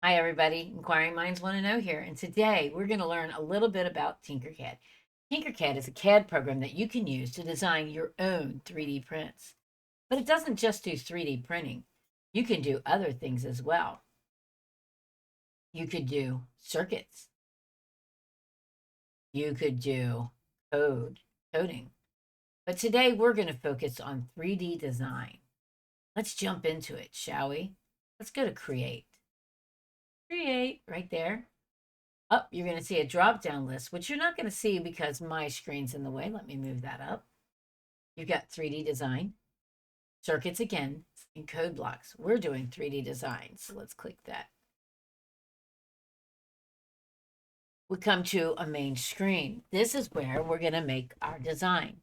Hi, everybody. Inquiring Minds Want to Know here. And today we're going to learn a little bit about Tinkercad. Tinkercad is a CAD program that you can use to design your own 3D prints. But it doesn't just do 3D printing, you can do other things as well. You could do circuits, you could do coding. But today we're going to focus on 3D design. Let's jump into it, shall we? Let's go to Create. Create right there. Up, you're going to see a drop down list, which you're not going to see because my screen's in the way. Let me move that up. You've got 3D design, circuits again, and code blocks. We're doing 3D design, so let's click that. We come to a main screen. This is where we're going to make our design.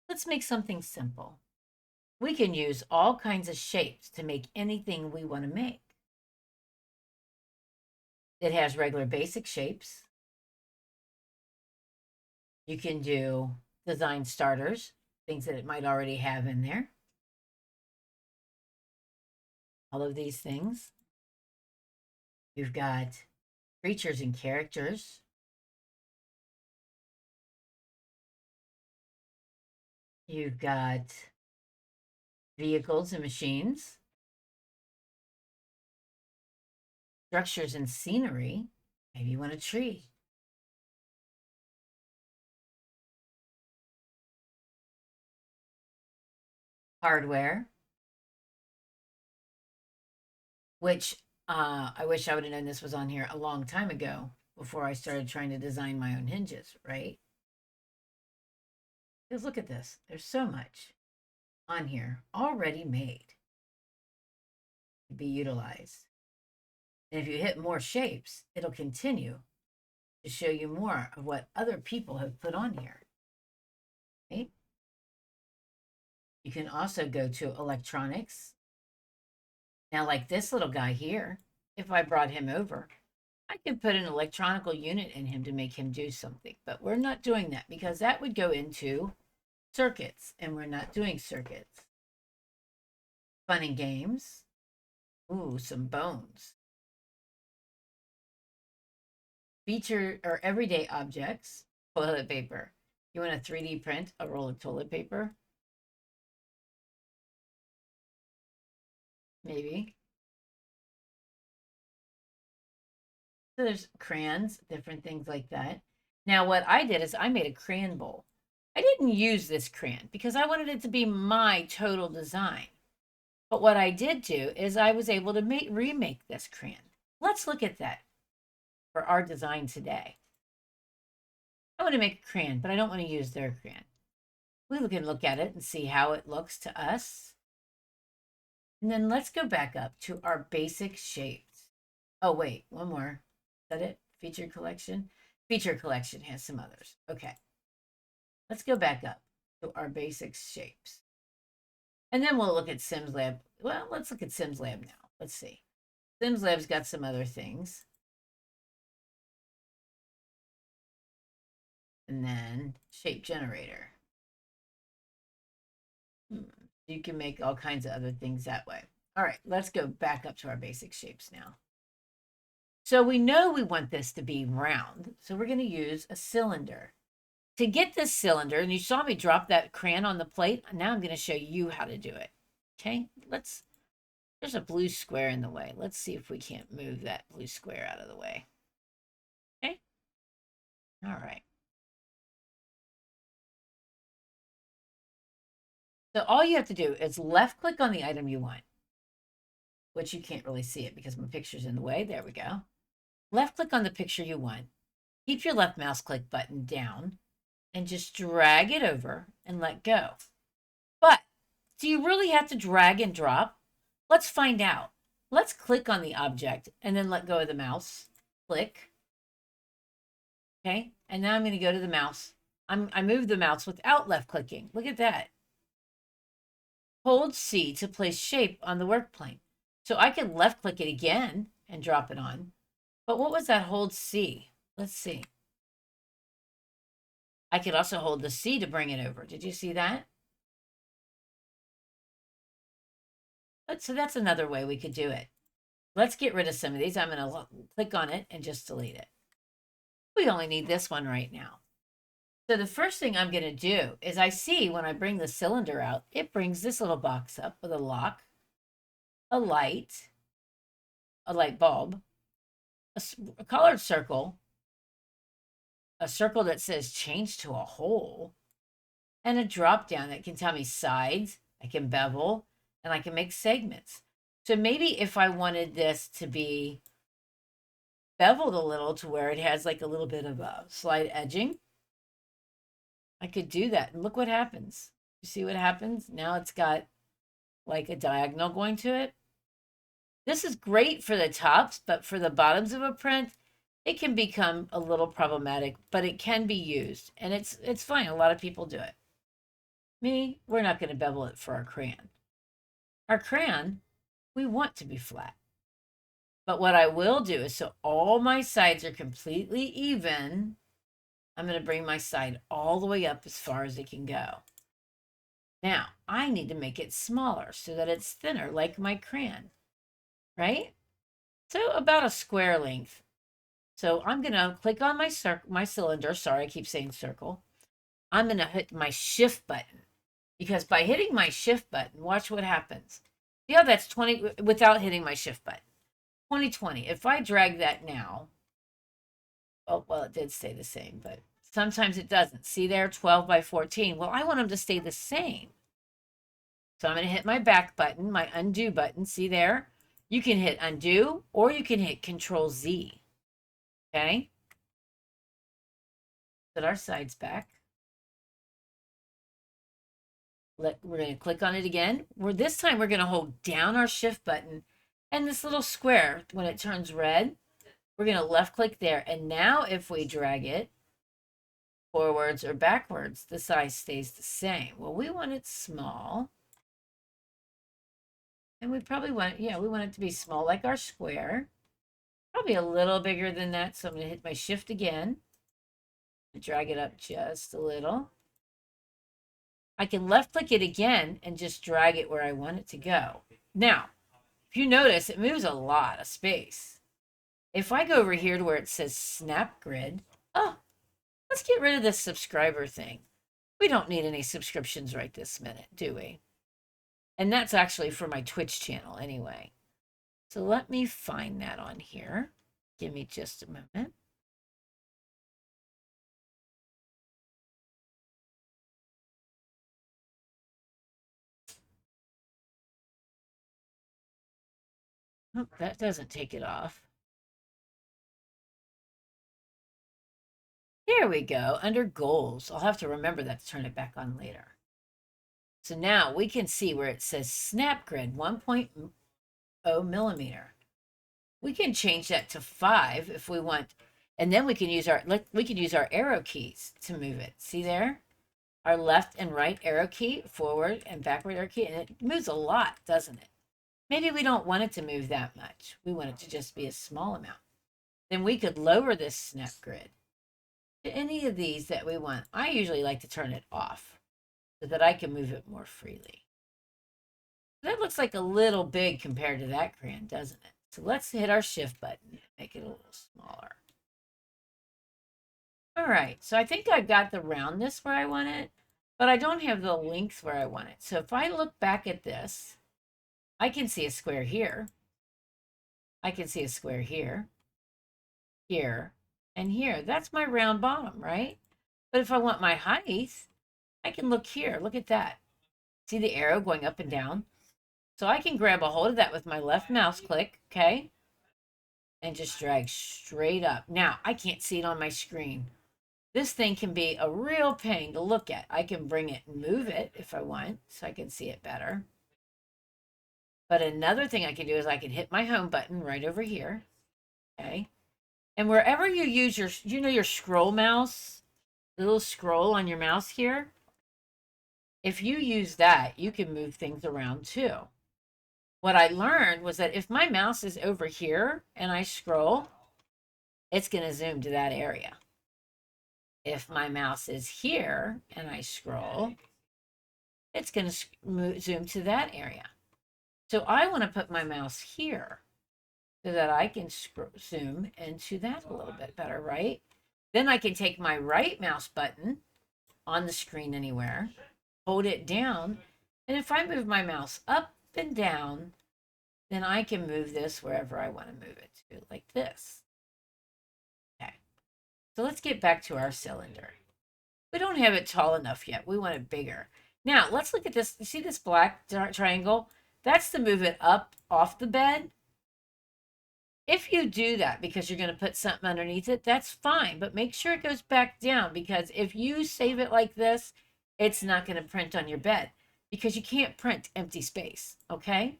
Let's make something simple. We can use all kinds of shapes to make anything we want to make. It has regular basic shapes. You can do design starters, things that it might already have in there. All of these things. You've got creatures and characters. You've got vehicles and machines, structures and scenery. Maybe you want a tree. Hardware, which I wish I would have known this was on here a long time ago before I started trying to design my own hinges, right? Because look at this. There's so much on here already made to be utilized. And if you hit more shapes, it'll continue to show you more of what other people have put on here. Right? You can also go to electronics. Now, like this little guy here, if I brought him over, I could put an electronical unit in him to make him do something, but we're not doing that because that would go into circuits, and we're not doing circuits. Fun and games. Ooh, some bones. Feature or everyday objects. Toilet paper. You want a 3D print a roll of toilet paper? Maybe. So there's crayons, different things like that. Now, what I did is I made a crayon bowl. I didn't use this crayon because I wanted it to be my total design. But what I did do is I was able to remake this crayon. Let's look at that for our design today. I want to make a crayon, but I don't want to use their crayon. We can look at it and see how it looks to us. And then let's go back up to our basic shapes. Oh, wait, one more. Is that it? Feature collection? Feature collection has some others. Okay. Let's go back up to our basic shapes. And then we'll look at Sims Lab. Well, let's look at Sims Lab now. Let's see. Sims Lab's got some other things. And then shape generator. You can make all kinds of other things that way. All right, let's go back up to our basic shapes now. So we know we want this to be round. So we're going to use a cylinder. To get this cylinder, and you saw me drop that crayon on the plate, now I'm going to show you how to do it. Okay, there's a blue square in the way. Let's see if we can't move that blue square out of the way. Okay, all right. So all you have to do is left click on the item you want, which you can't really see it because my picture's in the way. There we go. Left click on the picture you want. Keep your left mouse click button down and just drag it over and let go. But do you really have to drag and drop? Let's find out. Let's click on the object and then let go of the mouse. Click. Okay, and now I'm going to go to the mouse. I moved the mouse without left clicking. Look at that. Hold C to place shape on the work plane. So I can left click it again and drop it on. But what was that hold C? Let's see. I could also hold the C to bring it over. Did you see that? So that's another way we could do it. Let's get rid of some of these. I'm going to click on it and just delete it. We only need this one right now. So the first thing I'm going to do is I see when I bring the cylinder out, it brings this little box up with a lock, a light bulb, a colored circle, a circle that says change to a hole, and a drop down that can tell me sides, I can bevel, and I can make segments. So maybe if I wanted this to be beveled a little to where it has like a little bit of a slight edging, I could do that. And look what happens. You see what happens? Now it's got like a diagonal going to it. This is great for the tops, but for the bottoms of a print, it can become a little problematic, but it can be used. And it's fine. A lot of people do it. Me, we're not going to bevel it for our crayon. Our crayon, we want to be flat. But what I will do is, so all my sides are completely even, I'm going to bring my side all the way up as far as it can go. Now, I need to make it smaller so that it's thinner, like my crayon, right? So about a square length. So I'm going to click on my cylinder. Sorry, I keep saying circle. I'm going to hit my shift button, because by hitting my shift button, watch what happens. See how that's 20 without hitting my shift button. 2020. If I drag that now, oh, well, it did stay the same, but sometimes it doesn't. See there, 12 by 14. Well, I want them to stay the same. So I'm going to hit my back button, my undo button. See there? You can hit undo or you can hit Control Z. Okay? Put our sides back. We're going to click on it again. This time we're going to hold down our shift button, and this little square, when it turns red, we're going to left click there. And now if we drag it forwards or backwards, the size stays the same. Well, we want it small. And we probably want, yeah, we want it to be small like our square. Probably a little bigger than that. So I'm going to hit my shift again. Drag it up just a little. I can left click it again and just drag it where I want it to go. Now, if you notice, it moves a lot of space. If I go over here to where it says Snap Grid, oh, let's get rid of this subscriber thing. We don't need any subscriptions right this minute, do we? And that's actually for my Twitch channel anyway. So let me find that on here. Give me just a moment. Oh, that doesn't take it off. Here we go, under goals. I'll have to remember that to turn it back on later. So now we can see where it says Snap Grid 1.0 millimeter. We can change that to 5 if we want, and then we can use our arrow keys to move it. See there? Our left and right arrow key, forward and backward arrow key, and it moves a lot, doesn't it? Maybe we don't want it to move that much. We want it to just be a small amount. Then we could lower this Snap Grid to any of these that we want. I usually like to turn it off so that I can move it more freely. That looks like a little big compared to that crayon, doesn't it? So let's hit our shift button and make it a little smaller. All right, so I think I've got the roundness where I want it, but I don't have the length where I want it. So if I look back at this, I can see a square here. I can see a square here, here, and here. That's my round bottom, right? But if I want my height, I can look here. Look at that. See the arrow going up and down? So I can grab a hold of that with my left mouse click, okay? And just drag straight up. Now, I can't see it on my screen. This thing can be a real pain to look at. I can bring it and move it if I want, so I can see it better. But another thing I can do is I can hit my home button right over here, okay? And wherever you use your, your scroll mouse, the little scroll on your mouse here, if you use that, you can move things around too. What I learned was that if my mouse is over here and I scroll, it's going to zoom to that area. If my mouse is here and I scroll, it's going to zoom to that area. So I want to put my mouse here. so that I can zoom into that a little bit better, right? Then I can take my right mouse button on the screen anywhere, hold it down, and if I move my mouse up and down, then I can move this wherever I want to move it to, like this. Okay, so let's get back to our cylinder. We don't have it tall enough yet. We want it bigger. Now, let's look at this. You see this black triangle? That's to move it up off the bed. If you do that because you're going to put something underneath it, that's fine. But make sure it goes back down, because if you save it like this, it's not going to print on your bed, because you can't print empty space. Okay?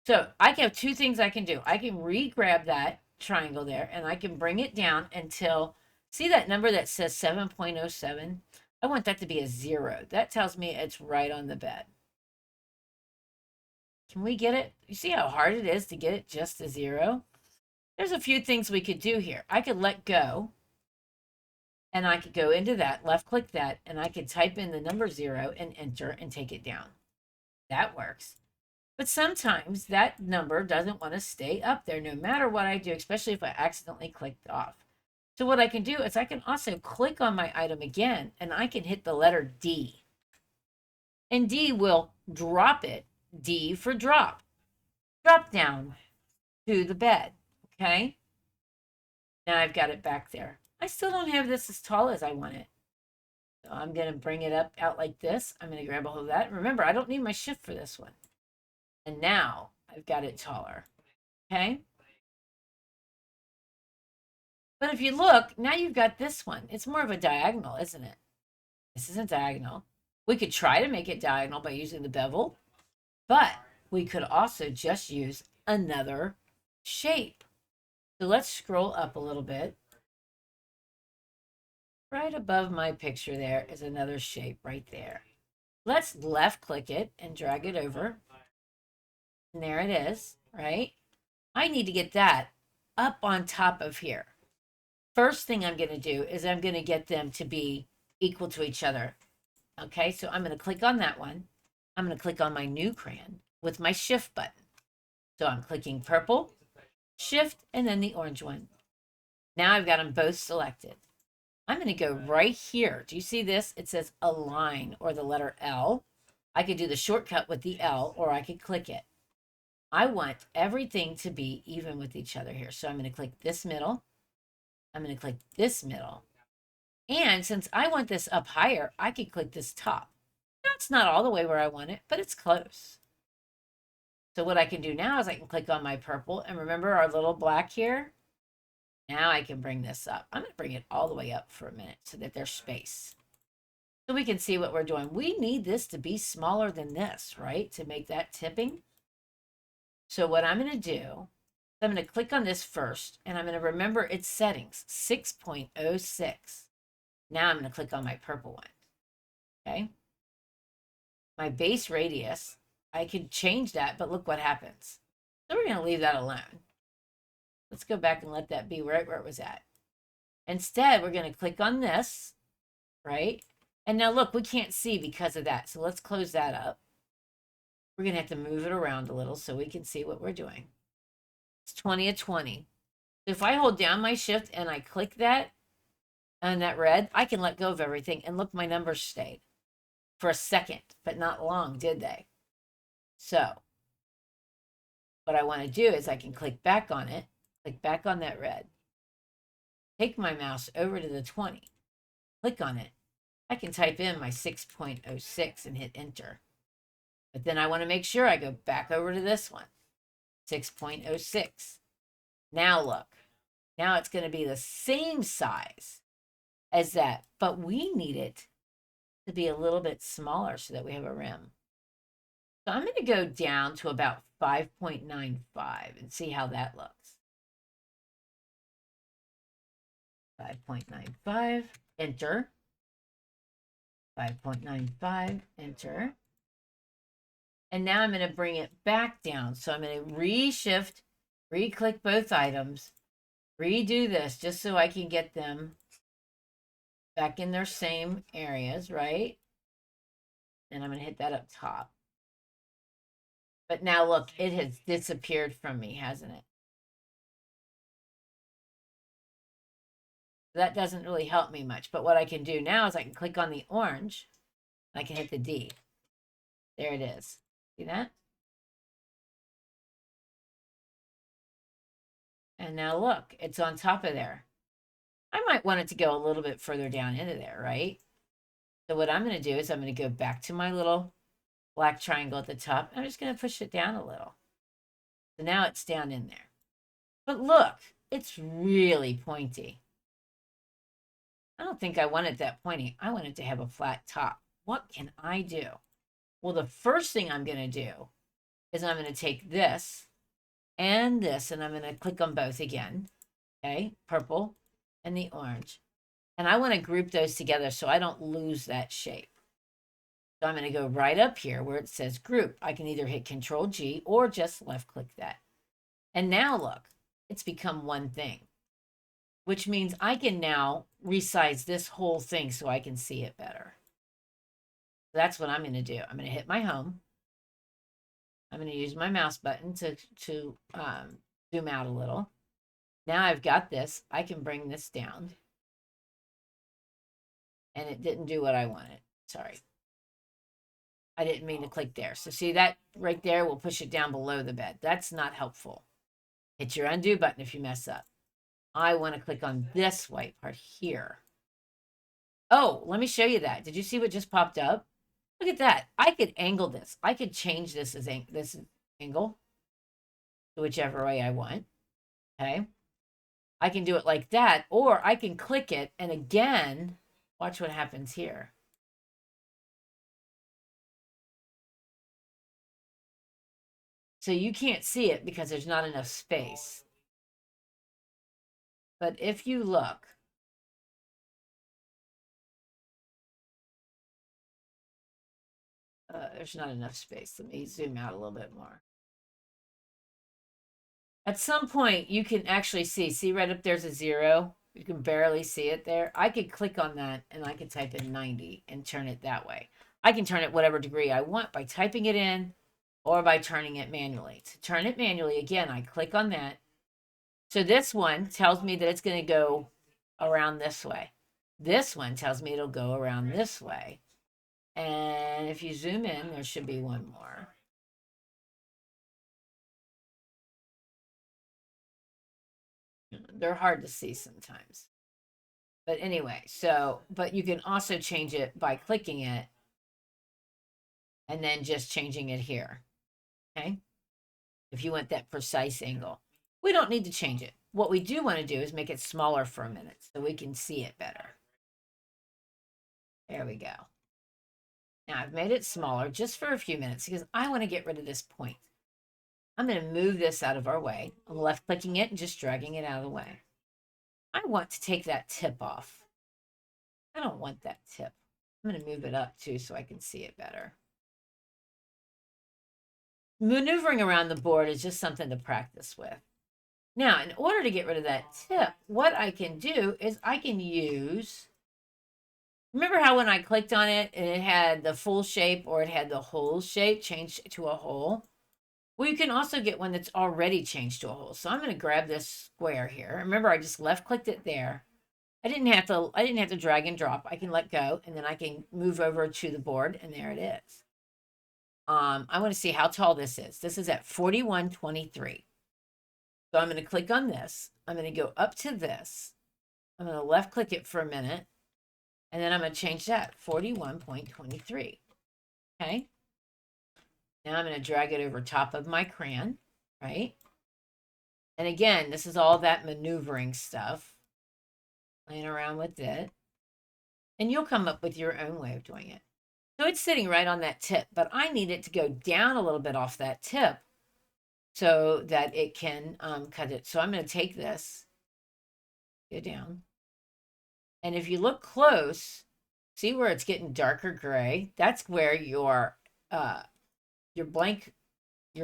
So I have two things I can do. I can re-grab that triangle there, and I can bring it down until, see that number that says 7.07? I want that to be a 0. That tells me it's right on the bed. Can we get it? You see how hard it is to get it just a 0? There's a few things we could do here. I could let go, and I could go into that, left click that, and I could type in the number 0 and enter and take it down. That works. But sometimes that number doesn't want to stay up there no matter what I do, especially if I accidentally clicked off. So what I can do is I can also click on my item again, and I can hit the letter D. And D will drop it. D for drop. Drop down to the bed. Okay? Now I've got it back there. I still don't have this as tall as I want it. So I'm going to bring it up out like this. I'm going to grab a hold of that. Remember, I don't need my shift for this one. And now I've got it taller. Okay? But if you look, now you've got this one. It's more of a diagonal, isn't it? This isn't diagonal. We could try to make it diagonal by using the bevel, but we could also just use another shape. So let's scroll up a little bit. Right above my picture there is another shape right there. Let's left click it and drag it over. And there it is, right? I need to get that up on top of here. First thing I'm going to do is I'm going to get them to be equal to each other. Okay, so I'm going to click on that one. I'm going to click on my new crayon with my shift button. So I'm clicking purple, shift, and then the orange one. Now I've got them both selected. I'm going to go right here. Do you see this? It says align, or the letter L. I could do the shortcut with the L, or I could click it. I want everything to be even with each other here. So I'm going to click this middle. I'm going to click this middle. And since I want this up higher, I could click this top. Now, it's not all the way where I want it, but it's close. So what I can do now is I can click on my purple. And remember our little black here? Now I can bring this up. I'm going to bring it all the way up for a minute so that there's space. So we can see what we're doing. We need this to be smaller than this, right? To make that tipping. So what I'm going to do, I'm going to click on this first, and I'm going to remember its settings, 6.06. Now I'm going to click on my purple one. Okay. My base radius, I could change that, but look what happens. So we're going to leave that alone. Let's go back and let that be right where it was at. Instead, we're going to click on this, right? And now look, we can't see because of that. So let's close that up. We're going to have to move it around a little so we can see what we're doing. It's 20 of 20. So if I hold down my shift and I click that and that red, I can let go of everything. And look, my numbers stayed for a second, but not long, did they? So what I want to do is I can click back on it, click back on that red, take my mouse over to the 20, click on it. I can type in my 6.06 and hit enter. But then I want to make sure I go back over to this one, 6.06. Now look, now it's going to be the same size as that, but we need it to be a little bit smaller so that we have a rim. So I'm going to go down to about 5.95 and see how that looks. 5.95, enter. 5.95, enter. And now I'm going to bring it back down. So I'm going to re-shift, re-click both items, redo this just so I can get them back in their same areas, right? And I'm going to hit that up top. But now look, it has disappeared from me, hasn't it? That doesn't really help me much. But what I can do now is I can click on the orange. I can hit the D. There it is. See that? And now look, it's on top of there. I might want it to go a little bit further down into there, right? So what I'm going to do is I'm going to go back to my little black triangle at the top. I'm just going to push it down a little. So now it's down in there. But look, it's really pointy. I don't think I want it that pointy. I want it to have a flat top. What can I do? Well, the first thing I'm going to do is I'm going to take this and this, and I'm going to click on both again. Okay, purple and the orange. And I want to group those together so I don't lose that shape. So I'm going to go right up here where it says group. I can either hit Control G or just left click that. And now look, it's become one thing, which means I can now resize this whole thing so I can see it better. That's what I'm going to do. I'm going to hit my home. I'm going to use my mouse button to zoom out a little. Now I've got this. I can bring this down. And it didn't do what I wanted. Sorry. I didn't mean to click there. So see that right there will push it down below the bed. That's not helpful. Hit your undo button if you mess up. I want to click on this white part here. Oh, let me show you that. Did you see what just popped up? Look at that. I could angle this. I could change this as this angle to whichever way I want. Okay. I can do it like that, or I can click it and again, watch what happens here. So you can't see it because there's not enough space. But if you look, there's not enough space. Let me zoom out a little bit more. At some point, you can actually see right up there's a 0. You can barely see it there. I could click on that and I could type in 90 and turn it that way. I can turn it whatever degree I want by typing it in or by turning it manually. To turn it manually, again, I click on that. So this one tells me that it's going to go around this way. This one tells me it'll go around this way. And if you zoom in, there should be one more. They're hard to see sometimes. But anyway, but you can also change it by clicking it and then just changing it here. Okay. If you want that precise angle, we don't need to change it. What we do want to do is make it smaller for a minute so we can see it better. There we go. Now I've made it smaller just for a few minutes because I want to get rid of this point. I'm going to move this out of our way. I'm left clicking it and just dragging it out of the way. I want to take that tip off. I don't want that tip. I'm going to move it up too so I can see it better. Maneuvering around the board is just something to practice with. Now, in order to get rid of that tip, what I can do is I can use, remember how when I clicked on it and it had the full shape or it had the whole shape changed to a hole? Well, you can also get one that's already changed to a hole. So I'm going to grab this square here. Remember, I just left clicked it there. I didn't have to drag and drop. I can let go and then I can move over to the board and there it is. I want to see how tall this is. This is at 4123. So I'm going to click on this. I'm going to go up to this. I'm going to left click it for a minute. And then I'm going to change that 41.23. Okay. Now I'm going to drag it over top of my crayon, right? And again, this is all that maneuvering stuff. Playing around with it. And you'll come up with your own way of doing it. So it's sitting right on that tip, but I need it to go down a little bit off that tip so that it can cut it. So I'm going to take this, go down. And if you look close, see where it's getting darker gray? That's where your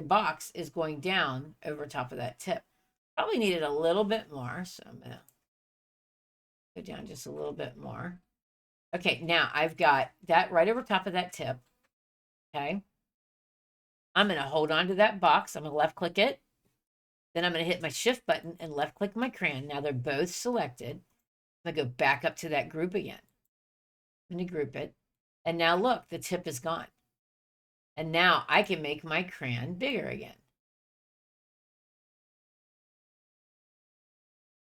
box is going down over top of that tip. Probably needed a little bit more, so I'm going to go down just a little bit more. Okay, now I've got that right over top of that tip. Okay. I'm going to hold on to that box. I'm going to left click it. Then I'm going to hit my shift button and left click my crayon. Now they're both selected. I'm going to go back up to that group again. I'm going to group it. And now look, the tip is gone. And now I can make my crayon bigger again.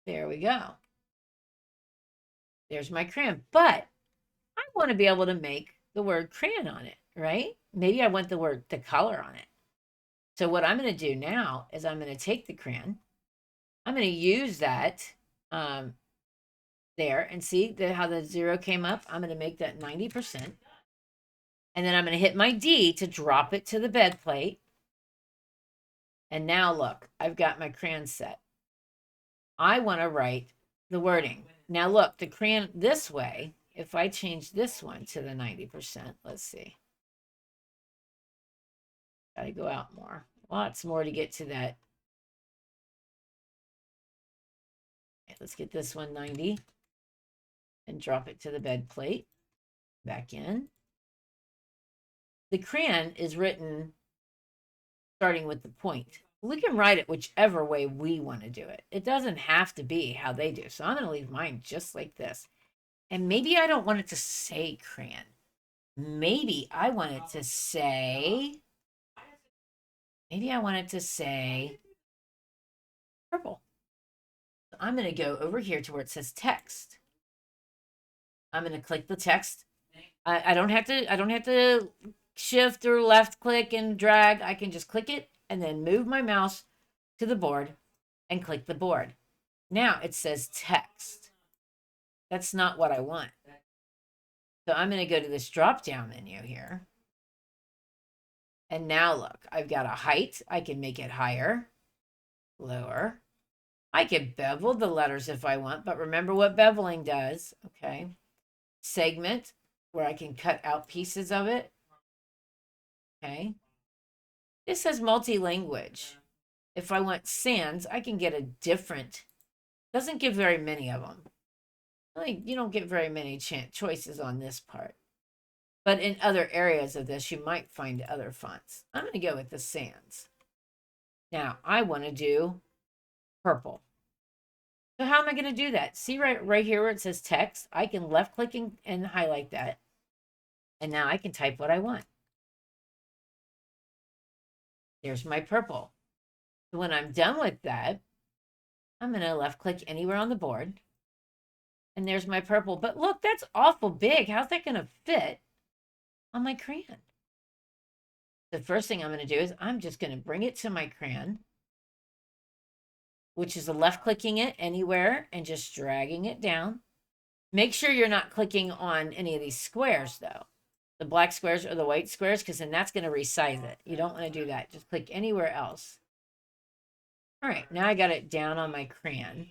There we go. There's my crayon. But I want to be able to make the word crayon on it, right? Maybe I want the color on it. So what I'm going to do now is I'm going to take the crayon. I'm going to use that there and see how the 0 came up. I'm going to make that 90%. And then I'm going to hit my D to drop it to the bed plate. And now look, I've got my crayon set. I want to write the wording. Now look, the crayon this way, if I change this one to the 90%, let's see. Got to go out more. Lots more to get to that. Okay, let's get this one 90 and drop it to the bed plate. Back in. The crayon is written starting with the point. We can write it whichever way we want to do it. It doesn't have to be how they do. So I'm going to leave mine just like this. And maybe I don't want it to say crayon. Maybe I want it to say, purple. So I'm going to go over here to where it says text. I'm going to click the text. I don't have to shift or left click and drag. I can just click it and then move my mouse to the board and click the board. Now it says text. That's not what I want. So I'm going to go to this drop down menu here. And now look, I've got a height. I can make it higher, lower. I can bevel the letters if I want, but remember what beveling does. Okay. Segment, where I can cut out pieces of it. Okay. This says multi-language. If I want sans, I can get a different, doesn't give very many of them. Like, you don't get very many choices on this part. But in other areas of this, you might find other fonts. I'm going to go with the sans. Now, I want to do purple. So how am I going to do that? See right here where it says text? I can left click and highlight that. And now I can type what I want. There's my purple. So when I'm done with that, I'm going to left click anywhere on the board. And there's my purple. But look, that's awful big. How's that going to fit on my crayon? The first thing I'm going to do is I'm just going to bring it to my crayon, which is left clicking it anywhere and just dragging it down. Make sure you're not clicking on any of these squares though. The black squares or the white squares, because then that's going to resize it. You don't want to do that. Just click anywhere else. All right, now I got it down on my crayon,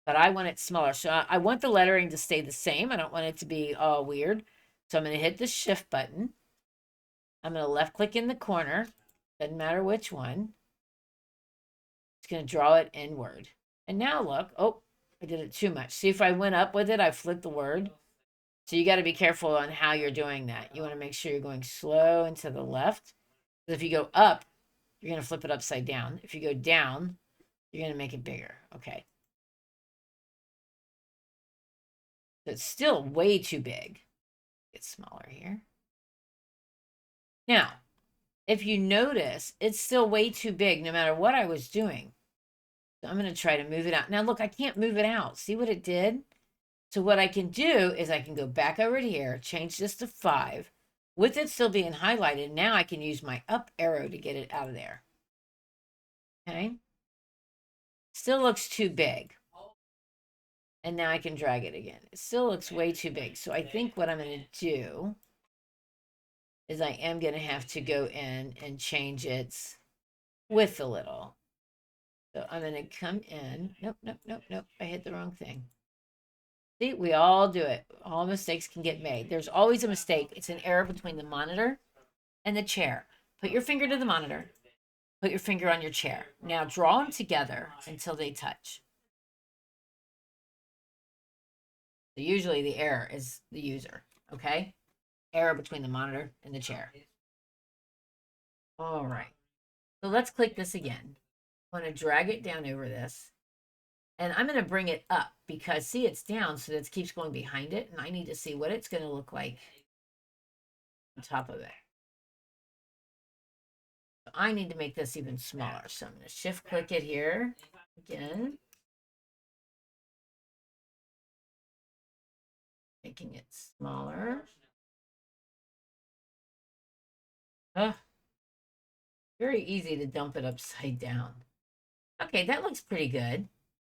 but I want it smaller. So I want the lettering to stay the same. I don't want it to be all weird. So I'm going to hit the shift button. I'm going to left click in the corner. Doesn't matter which one. It's going to draw it inward. And now look, oh, I did it too much. See, if I went up with it, I flipped the word. So you got to be careful on how you're doing that. You want to make sure you're going slow and to the left. Because if you go up, you're going to flip it upside down. If you go down, you're going to make it bigger. Okay. So it's still way too big. It's smaller here. Now, if you notice, it's still way too big no matter what I was doing. So I'm going to try to move it out. Now, look, I can't move it out. See what it did? So what I can do is I can go back over to here, change this to 5. With it still being highlighted, now I can use my up arrow to get it out of there. Okay? Still looks too big. And now I can drag it again. It still looks way too big. So I think what I'm going to do is I am going to have to go in and change its width a little. So I'm going to come in. Nope, nope, nope, nope. I hit the wrong thing. See, we all do it. All mistakes can get made. There's always a mistake. It's an error between the monitor and the chair. Put your finger to the monitor. Put your finger on your chair. Now draw them together until they touch. So usually the error is the user, okay? Error between the monitor and the chair. All right. So let's click this again. I want to drag it down over this. And I'm going to bring it up because see, it's down, so it keeps going behind it. And I need to see what it's going to look like on top of it. I need to make this even smaller. So I'm going to shift click it here again. Making it smaller. Very easy to dump it upside down. Okay, that looks pretty good.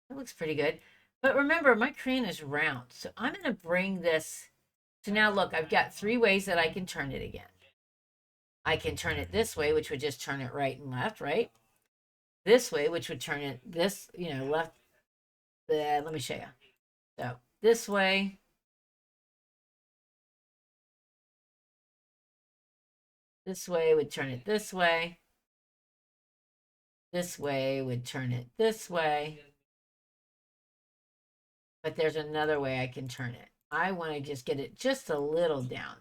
That looks pretty good. But remember, my crayon is round. So I'm going to bring this. So now look, I've got 3 ways that I can turn it again. I can turn it this way, which would just turn it right and left, right? This way, which would turn it this, left. Let me show you. So this way. This way would turn it this way. This way would turn it this way. But there's another way I can turn it. I want to just get it just a little down.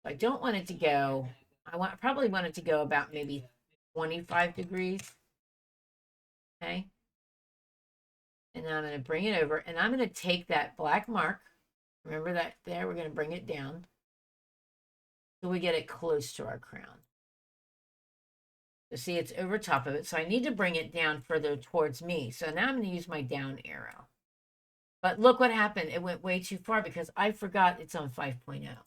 I don't want it to go, probably want it to go about maybe 25 degrees. Okay. And then I'm going to bring it over and I'm going to take that black mark. Remember that there, we're going to bring it down so we get it close to our crown. So see, it's over top of it. So I need to bring it down further towards me. So now I'm going to use my down arrow. But look what happened. It went way too far because I forgot it's on 5.0. I'm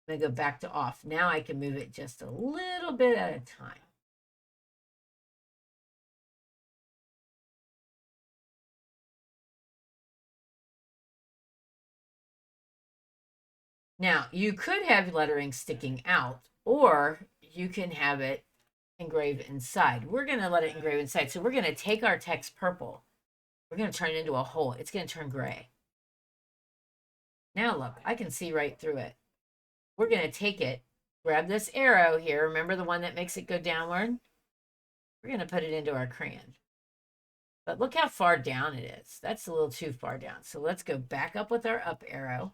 going to go back to off. Now I can move it just a little bit at a time. Now, you could have lettering sticking out, or you can have it engraved inside. We're going to let it engrave inside. So we're going to take our text purple. We're going to turn it into a hole. It's going to turn gray. Now look, I can see right through it. We're going to take it, grab this arrow here. Remember the one that makes it go downward? We're going to put it into our crayon. But look how far down it is. That's a little too far down. So let's go back up with our up arrow.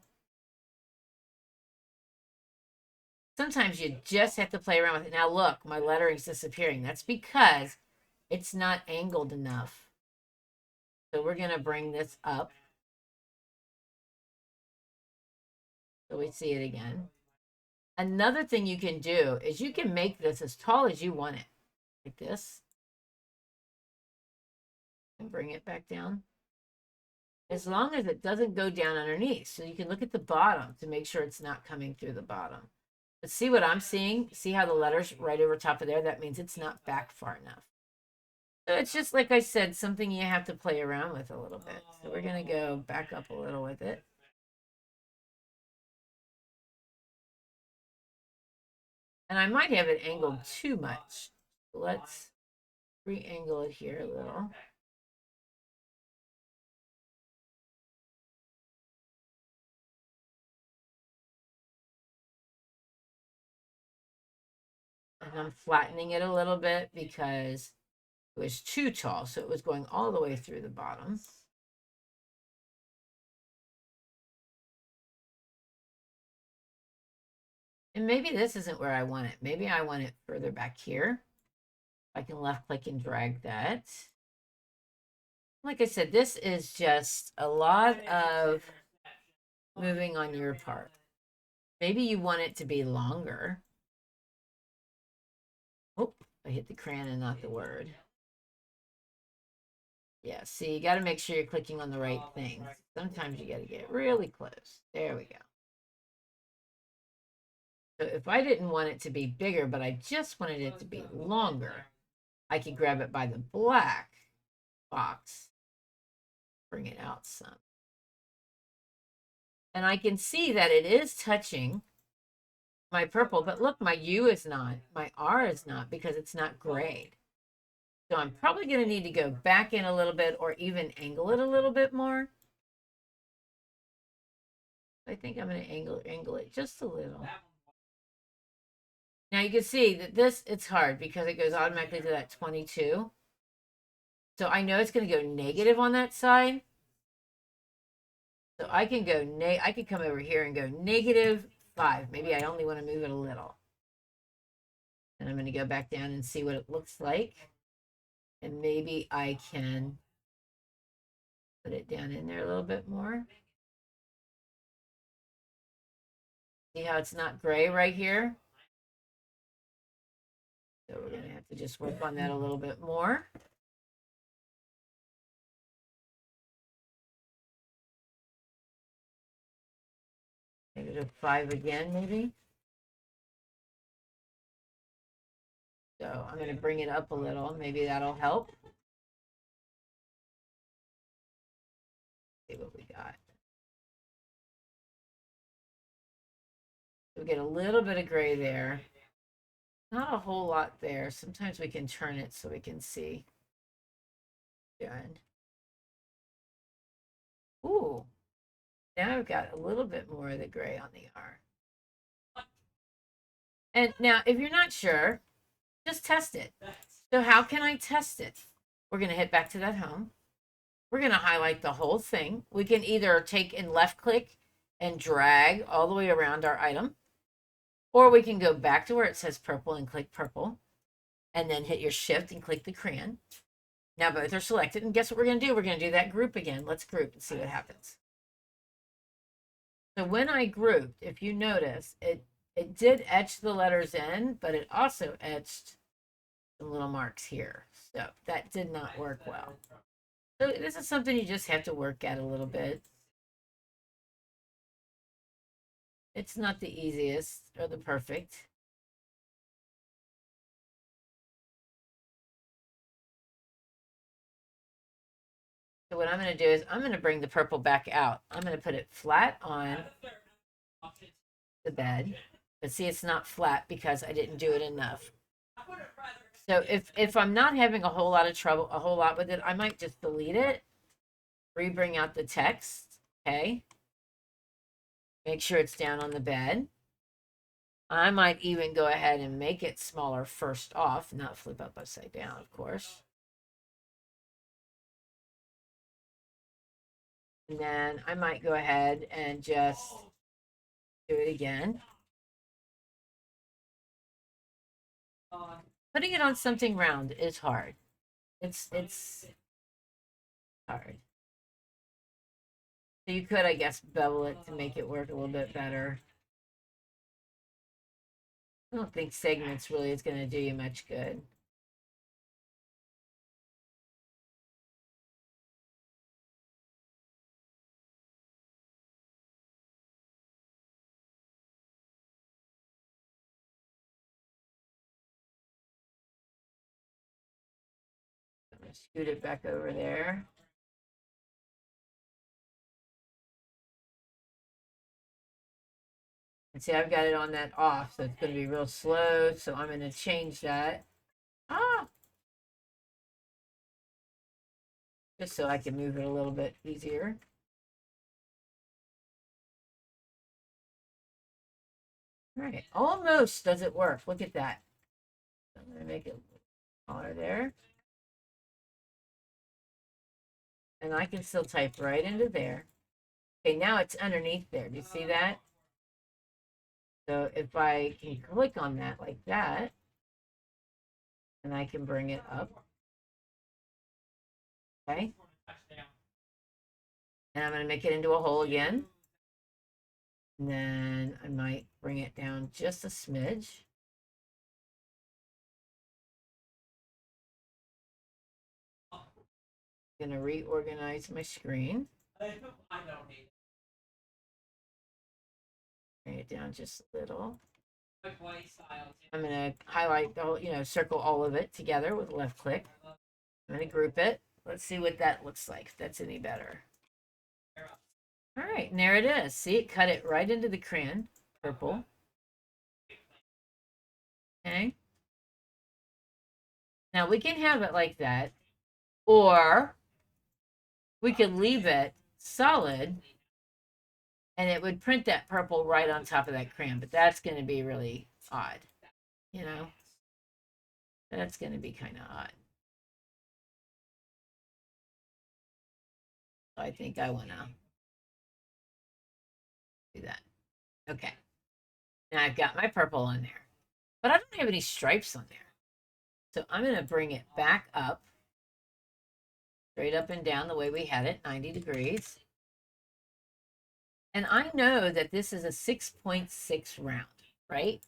Sometimes you just have to play around with it. Now look, my lettering's disappearing. That's because it's not angled enough. So we're going to bring this up so we see it again. Another thing you can do is you can make this as tall as you want it. Like this. And bring it back down. As long as it doesn't go down underneath. So you can look at the bottom to make sure it's not coming through the bottom. But see what I'm seeing? See how the letter's right over top of there? That means it's not back far enough. So it's just, like I said, something you have to play around with a little bit. So we're going to go back up a little with it. And I might have it angled too much. Let's re-angle it here a little. And I'm flattening it a little bit because it was too tall. So it was going all the way through the bottom. And maybe this isn't where I want it. Maybe I want it further back here. I can left click and drag that. Like I said, this is just a lot of moving on your part. Maybe you want it to be longer. Oh, I hit the crayon and not the word. Yeah, see, you got to make sure you're clicking on the right thing. Sometimes you got to get really close. There we go. So if I didn't want it to be bigger, but I just wanted it to be longer, I could grab it by the black box, bring it out some. And I can see that it is touching my purple, but look, my U is not, my R is not because it's not grayed. So I'm probably going to need to go back in a little bit or even angle it a little bit more. I think I'm going to angle it just a little. Now you can see that this, it's hard because it goes automatically to that 22. So I know it's going to go negative on that side. So I can go, I can come over here and go -5. Maybe I only want to move it a little. And I'm going to go back down and see what it looks like. And maybe I can Put it down in there a little bit more. See how it's not gray right here? So we're going to have to just work on that a little bit more. -5 again, maybe. So I'm going to bring it up a little. Maybe that'll help. See what we got. We get a little bit of gray there. Not a whole lot there. Sometimes we can turn it so we can see. Done. Ooh. Now I've got a little bit more of the gray on the R. And now, if you're not sure, just test it. So how can I test it? We're going to hit back to that home. We're going to highlight the whole thing. We can either take and left click and drag all the way around our item, or we can go back to where it says purple and click purple, and then hit your shift and click the crayon. Now both are selected, and guess what we're going to do? We're going to do that group again. Let's group and see what happens. So when I grouped, if you notice, it did etch the letters in, but it also etched some little marks here. So that did not work well. So this is something you just have to work at a little bit. It's not the easiest or the perfect. So what I'm going to do is I'm going to bring the purple back out. I'm going to put it flat on the bed. But see, it's not flat because I didn't do it enough. So if I'm not having a whole lot of trouble, a whole lot with it, I might just delete it, re-bring out the text, okay? Make sure it's down on the bed. I might even go ahead and make it smaller first off, not flip up upside down, of course. And then I might go ahead and just do it again. Putting it on something round is hard. It's hard. So you could, I guess, bevel it to make it work a little bit better. I don't think segments really is going to do you much good. I'm going to scoot it back over there. And see, I've got it on that off, so it's going to be real slow. So I'm going to change that. Just so I can move it a little bit easier. All right, almost does it work. Look at that. I'm going to make it smaller there. And I can still type right into there. Okay, now it's underneath there. Do you see that? So if I can click on that like that, and I can bring it up. Okay. And I'm going to make it into a hole again. And then I might bring it down just a smidge. I'm going to reorganize my screen. Bring it down just a little. I'm going to highlight the whole, circle all of it together with a left click. I'm going to group it. Let's see what that looks like, if that's any better. All right, and there it is. See, it cut it right into the crayon, purple. Okay. Now we can have it like that, or we could leave it solid and it would print that purple right on top of that crayon, but that's going to be really odd, That's going to be kind of odd. So I think I want to do that. Okay. Now I've got my purple on there, but I don't have any stripes on there. So I'm going to bring it back up straight up and down the way we had it, 90 degrees. And I know that this is a 6.6 round, right?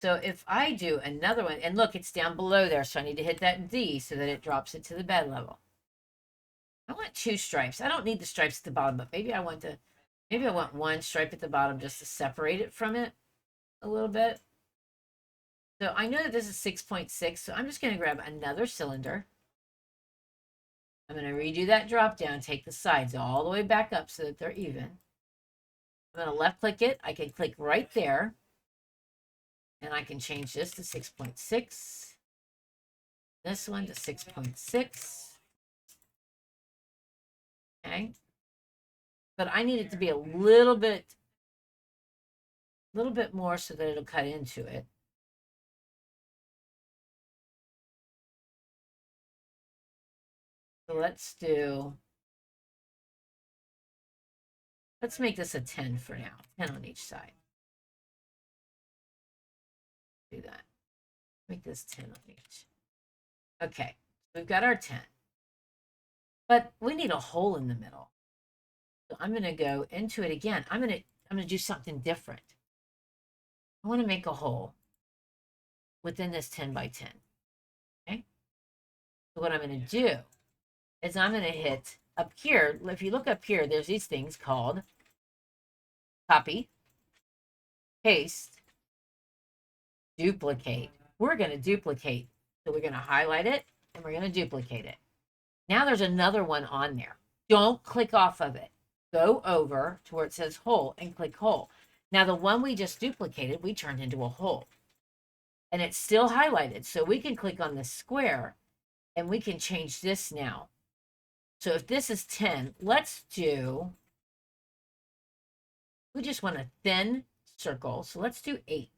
So if I do another one, and look, it's down below there, so I need to hit that D so that it drops it to the bed level. I want 2 stripes. I don't need the stripes at the bottom, but maybe I want one stripe at the bottom just to separate it from it a little bit. So I know that this is 6.6, so I'm just going to grab another cylinder. I'm going to redo that drop down, take the sides all the way back up so that they're even. I'm going to left click it. I can click right there, and I can change this to 6.6. This one to 6.6. Okay. But I need it to be a little bit more so that it'll cut into it. So let's make this a 10 for now. 10 on each side. Do that. Make this 10 on each. Okay, we've got our 10. But we need a hole in the middle. So I'm going to go into it again. I'm going to do something different. I want to make a hole within this 10 by 10. Okay? So what I'm going to do is I'm going to hit up here. If you look up here, there's these things called copy, paste, duplicate. We're going to duplicate. So we're going to highlight it and we're going to duplicate it. Now there's another one on there. Don't click off of it. Go over to where it says hole and click hole. Now the one we just duplicated, we turned into a hole. And it's still highlighted. So we can click on the square and we can change this now. So if this is 10, let's do, we just want a thin circle. So let's do 8.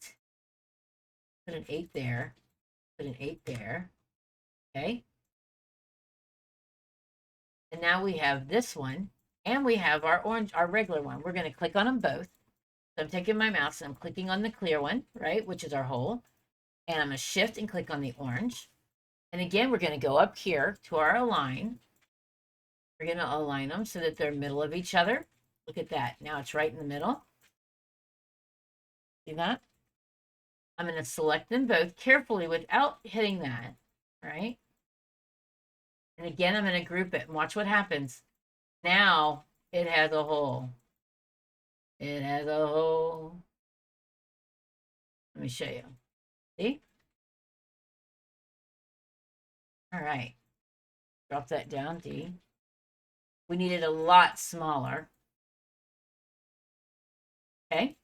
Put an 8 there. Put an 8 there. Okay. And now we have this one. And we have our orange, our regular one. We're going to click on them both. So I'm taking my mouse and I'm clicking on the clear one, right, which is our hole. And I'm going to shift and click on the orange. And again, we're going to go up here to our align. We're going to align them so that they're middle of each other. Look at that. Now it's right in the middle. See that? I'm going to select them both carefully without hitting that, right? And again, I'm going to group it and watch what happens. Now it has a hole. It has a hole. Let me show you. See? All right. Drop that down, D. We need it a lot smaller. Okay.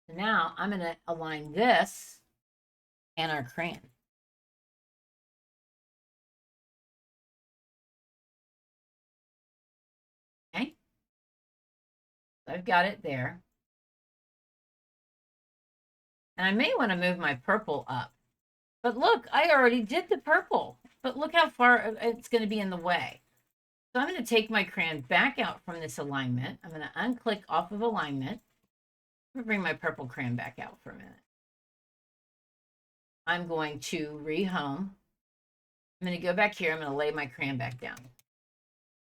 So now I'm going to align this and our crayon. Okay. So I've got it there. And I may want to move my purple up. But look, I already did the purple. But look how far it's going to be in the way. So I'm going to take my crayon back out from this alignment. I'm going to unclick off of alignment. I'm going to bring my purple crayon back out for a minute. I'm going to rehome. I'm going to go back here. I'm going to lay my crayon back down.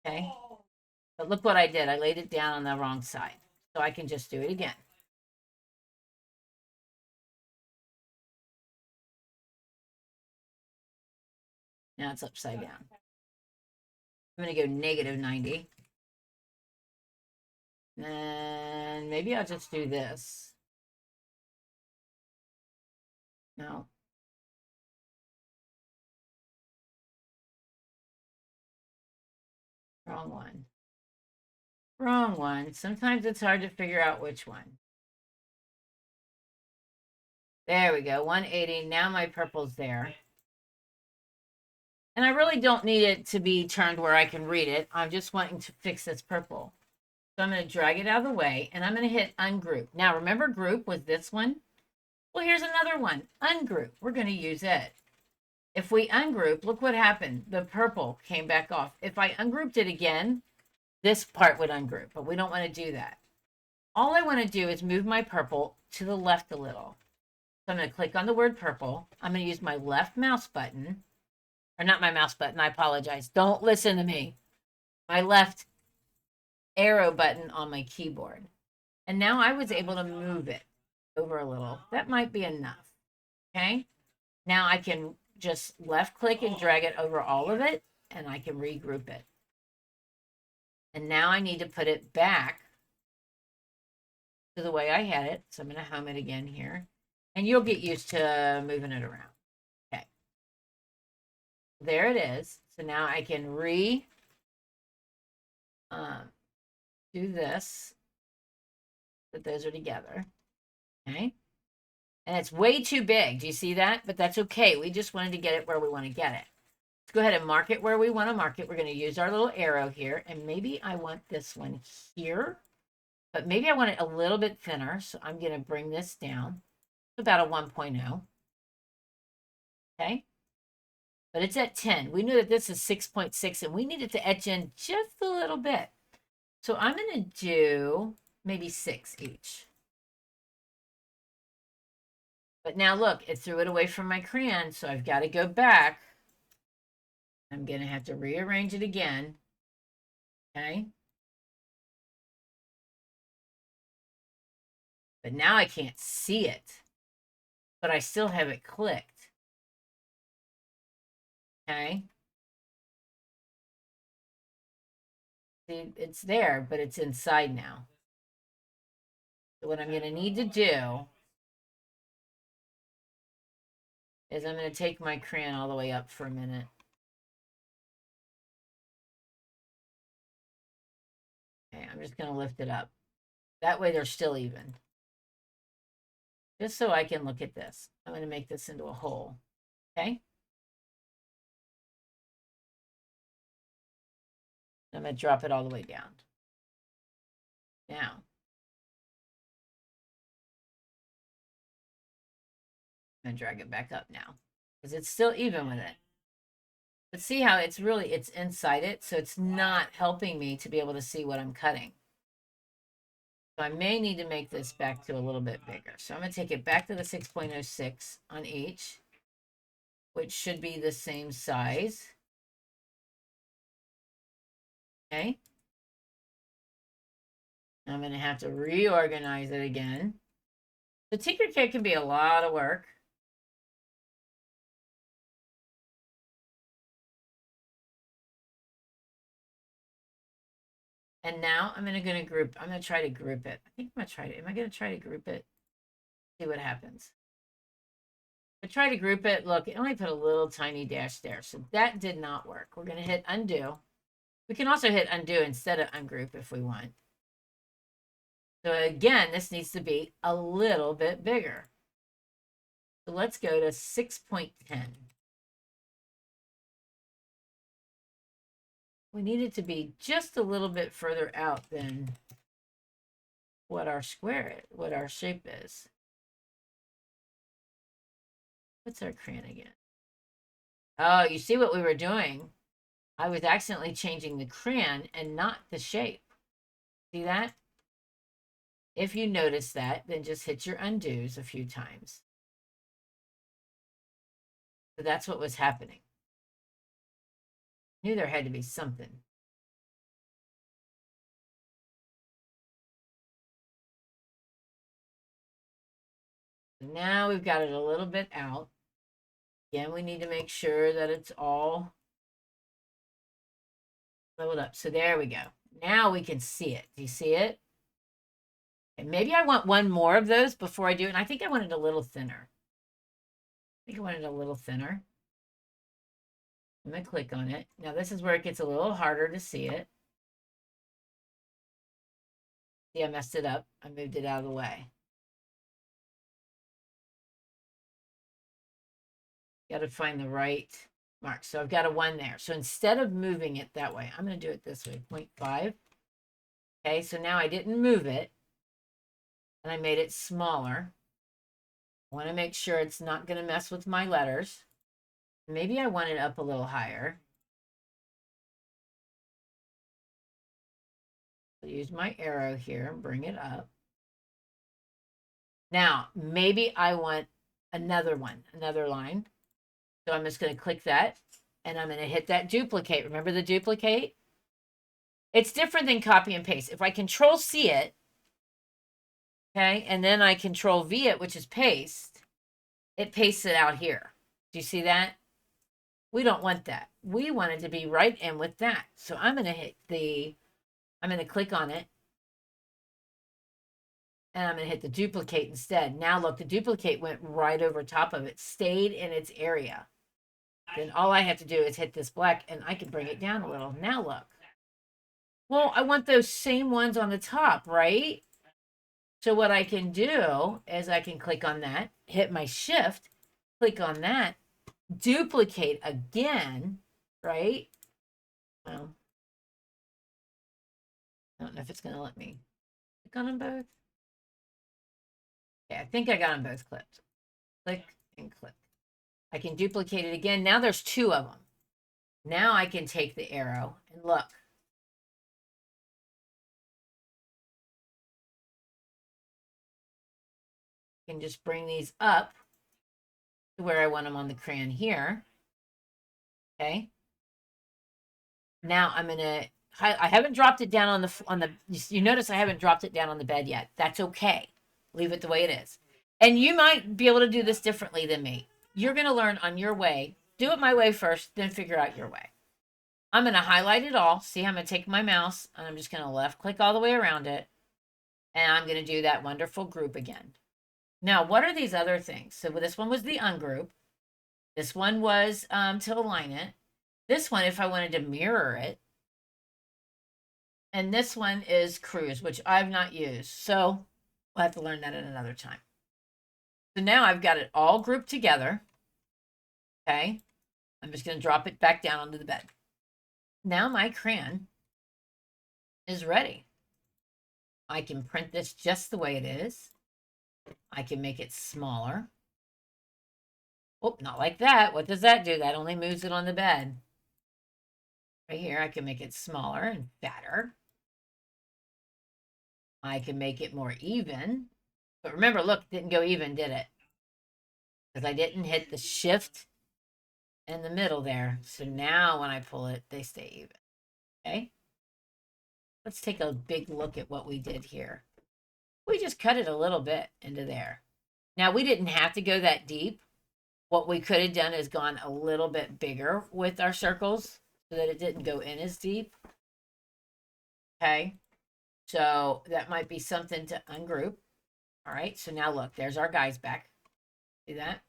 Okay. But look what I did. I laid it down on the wrong side. So I can just do it again. Now it's upside down. I'm going to go negative 90. And maybe I'll just do this. No. Wrong one. Wrong one. Sometimes it's hard to figure out which one. There we go. 180. Now my purple's there. And I really don't need it to be turned where I can read it. I'm just wanting to fix this purple. So I'm going to drag it out of the way, and I'm going to hit ungroup. Now, remember group was this one? Well, here's another one. Ungroup. We're going to use it. If we ungroup, look what happened. The purple came back off. If I ungrouped it again, this part would ungroup, but we don't want to do that. All I want to do is move my purple to the left a little. So I'm going to click on the word purple. I'm going to use my left mouse button, or not my mouse button, I apologize. Don't listen to me. My left arrow button on my keyboard. And now I was able to move it over a little. That might be enough. Okay. Now I can just left click and drag it over all of it, and I can regroup it. And now I need to put it back to the way I had it. So I'm going to home it again here. And you'll get used to moving it around. Okay. There it is. So now I can do this. Put those are together. Okay. And it's way too big. Do you see that? But that's okay. We just wanted to get it where we want to get it. Let's go ahead and mark it where we want to mark it. We're going to use our little arrow here. And maybe I want this one here. But maybe I want it a little bit thinner. So I'm going to bring this down to about a 1.0. Okay. But it's at 10. We knew that this is 6.6 and we needed to etch in just a little bit. So I'm going to do maybe 6 each. But now look, it threw it away from my crayon, so I've got to go back. I'm going to have to rearrange it again. Okay. But now I can't see it. But I still have it clicked. Okay. See, it's there, but it's inside now. So what I'm going to need to do is I'm going to take my crayon all the way up for a minute. Okay, I'm just going to lift it up. That way they're still even. Just so I can look at this. I'm going to make this into a hole. Okay? I'm going to drop it all the way down. Now, I'm going to drag it back up now because it's still even with it. But see how it's inside it, so it's not helping me to be able to see what I'm cutting. So I may need to make this back to a little bit bigger. So I'm going to take it back to the 6.06 on each, which should be the same size. Okay. I'm going to have to reorganize it again. The Tinkercad can be a lot of work. And now I'm going to try to group it. I think I'm going to try to, am I going to try to group it? See what happens. I try to group it. Look, it only put a little tiny dash there. So that did not work. We're going to hit undo. We can also hit undo instead of ungroup if we want. So again, this needs to be a little bit bigger. So let's go to 6.10. We need it to be just a little bit further out than what our shape is. What's our crayon again? Oh, you see what we were doing? I was accidentally changing the crayon and not the shape. See that? If you notice that, then just hit your undos a few times. So that's what was happening. I knew there had to be something. So now we've got it a little bit out. Again, we need to make sure that it's all leveled up. So there we go. Now we can see it. Do you see it? And maybe I want one more of those before I do it. And I think I want it a little thinner. I'm going to click on it. Now this is where it gets a little harder to see it. See, I messed it up. I moved it out of the way. Got to find the right mark. So I've got a 1 there. So instead of moving it that way, I'm going to do it this way, 0.5. Okay, so now I didn't move it. And I made it smaller. I want to make sure it's not going to mess with my letters. Maybe I want it up a little higher. I'll use my arrow here and bring it up. Now, maybe I want another one, another line. So I'm just going to click that and I'm going to hit that duplicate. Remember the duplicate? It's different than copy and paste. If I control C it, okay, and then I control V it, which is paste, it pastes it out here. Do you see that? We don't want that. We want it to be right in with that. So I'm going to click on it, and I'm going to hit the duplicate instead. Now look, the duplicate went right over top of it, stayed in its area. Then all I have to do is hit this black, and I can bring it down a little. Now look. Well, I want those same ones on the top, right? So what I can do is I can click on that, hit my shift, click on that, duplicate again, right? Well, I don't know if it's going to let me click on them both. Yeah, I think I got them both clicked. Click and click. I can duplicate it again. Now there's two of them. Now I can take the arrow and look. I can just bring these up to where I want them on the crayon here. Okay. Now I'm going to, I haven't dropped it down on the, you notice I haven't dropped it down on the bed yet. That's okay. Leave it the way it is. And you might be able to do this differently than me. You're going to learn on your way. Do it my way first, then figure out your way. I'm going to highlight it all. See, I'm going to take my mouse and I'm just going to left click all the way around it. And I'm going to do that wonderful group again. Now, what are these other things? So this one was the ungroup. This one was to align it. This one, if I wanted to mirror it. And this one is cruise, which I've not used. So we'll have to learn that at another time. So now I've got it all grouped together. Okay. I'm just going to drop it back down onto the bed. Now my crayon is ready. I can print this just the way it is. I can make it smaller. Oh, not like that. What does that do? That only moves it on the bed. Right here, I can make it smaller and fatter. I can make it more even. But remember, look, it didn't go even, did it? Because I didn't hit the shift in the middle there. So now when I pull it, they stay even. Okay? Let's take a big look at what we did here. We just cut it a little bit into there. Now, we didn't have to go that deep. What we could have done is gone a little bit bigger with our circles so that it didn't go in as deep. Okay? So that might be something to ungroup. All right, so now look, there's our guys back. See that?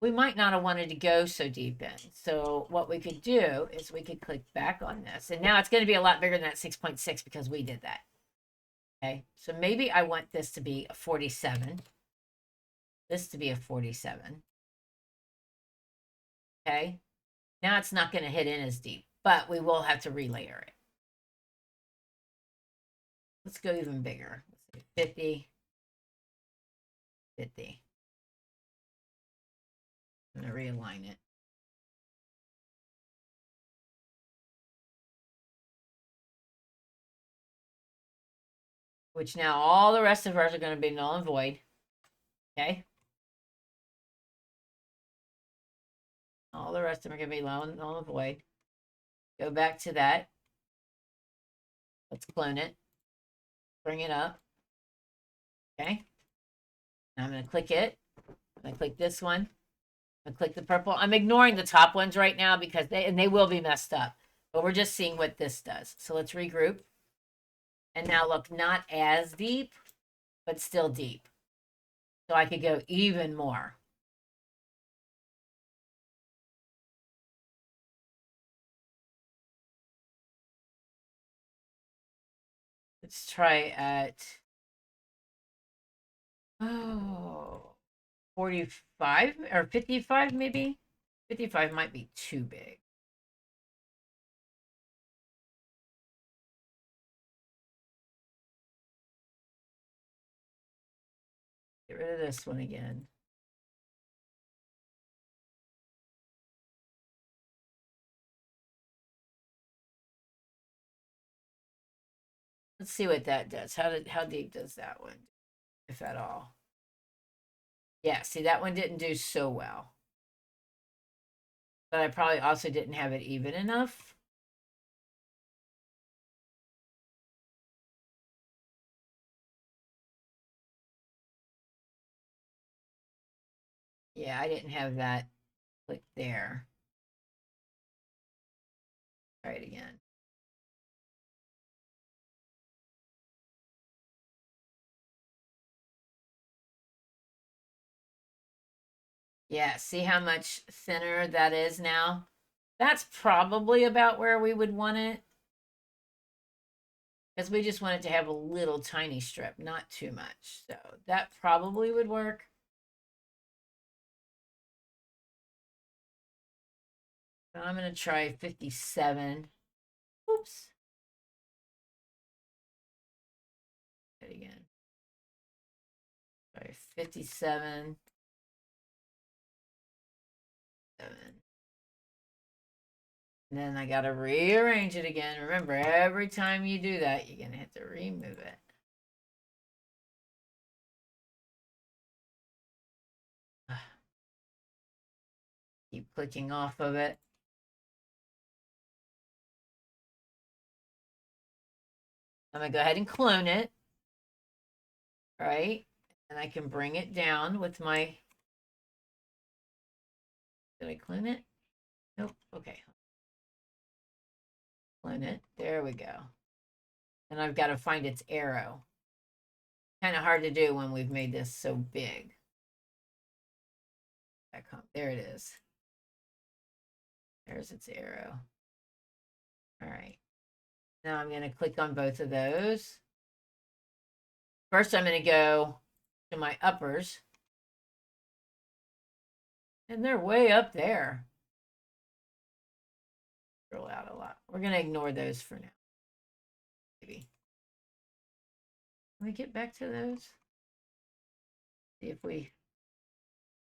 We might not have wanted to go so deep in. So what we could do is we could click back on this. And now it's going to be a lot bigger than that 6.6 because we did that. Okay, so maybe I want this to be a 47. This to be a 47. Okay, now it's not going to hit in as deep, but we will have to relayer it. Let's go even bigger. Let's say 50. 50. I'm going to realign it. Which now all the rest of ours are going to be null and void. Okay. All the rest of them are going to be null and void. Go back to that. Let's clone it. Bring it up. Okay. Now I'm going to click it. I'm going to click this one. I'm going to click the purple. I'm ignoring the top ones right now because they will be messed up. But we're just seeing what this does. So let's regroup. And now look, not as deep, but still deep. So I could go even more. Let's try at 45 or 55 maybe. 55 might be too big. Get rid of this one again. Let's see what that does. How deep does that one, if at all? Yeah, see, that one didn't do so well. but I probably also didn't have it even enough. Yeah, I didn't have that click there. Try it again. Yeah, see how much thinner that is now? That's probably about where we would want it. Because we just want it to have a little tiny strip, not too much. So that probably would work. I'm going to try 57. Oops. Do it again. Try 57. 7. And then I got to rearrange it again. Remember, every time you do that, you're going to have to remove it. Keep clicking off of it. I'm going to go ahead and clone it. Right? And I can bring it down with my. Did I clone it? Nope. Okay. Clone it. There we go. And I've got to find its arrow. Kind of hard to do when we've made this so big. There it is. There's its arrow. All right. Now I'm going to click on both of those. First, I'm going to go to my uppers. And they're way up there. Scroll out a lot. We're going to ignore those for now. Maybe. Can we get back to those? See if we.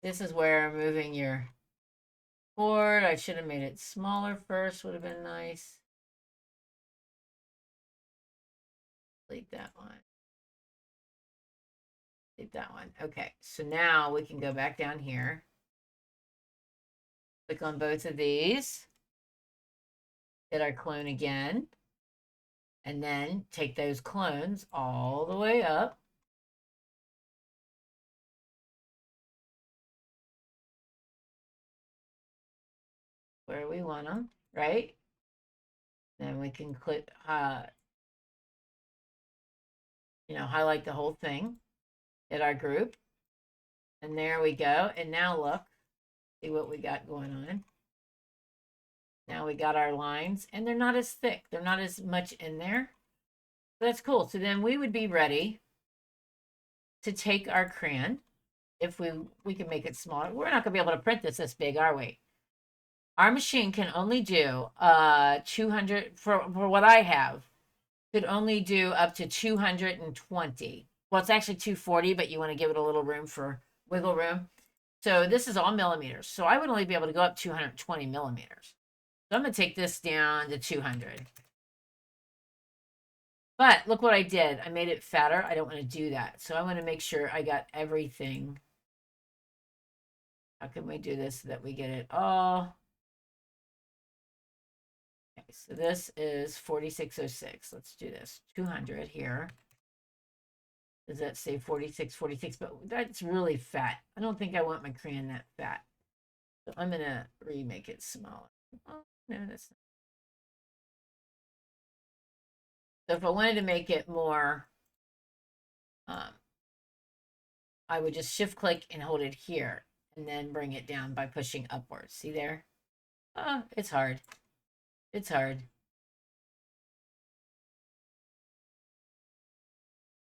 This is where moving your board. I should have made it smaller first. Would have been nice. Delete that one. Delete that one. Okay, so now we can go back down here. Click on both of these. Hit our clone again. And then take those clones all the way up. Where we want them, right? Then we can click, highlight the whole thing. Hit our group. And there we go. And now look, see what we got going on. Now we got our lines, and they're not as thick. They're not as much in there. That's cool. So then we would be ready to take our crayon. If we can make it smaller. We're not going to be able to print this big, are we? Our machine can only do 200, for what I have, could only do up to 220. Well, it's actually 240, but you want to give it a little room for wiggle room. So this is all millimeters. So I would only be able to go up 220 millimeters. So I'm going to take this down to 200. But look what I did. I made it fatter. I don't want to do that. So I want to make sure I got everything. How can we do this so that we get it all? Okay, so this is 4606. Let's do this. 200 here. Does that say 46, 46? But that's really fat. I don't think I want my crayon that fat. So I'm going to remake it smaller. Oh, no, that's not. So if I wanted to make it more, I would just shift click and hold it here and then bring it down by pushing upwards. See there? Oh, it's hard. It's hard.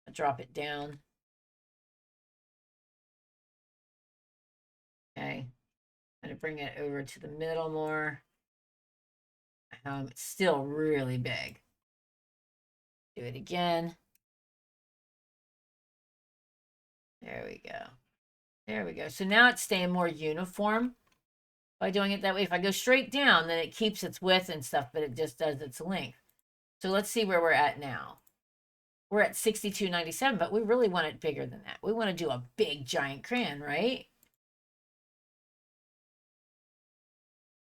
I'll drop it down. Okay. I'm going to bring it over to the middle more. It's still really big. Do it again. There we go. There we go. So now it's staying more uniform by doing it that way. If I go straight down, then it keeps its width and stuff, but it just does its length. So let's see where we're at now. We're at 62.97, but we really want it bigger than that. We want to do a big giant crayon, right?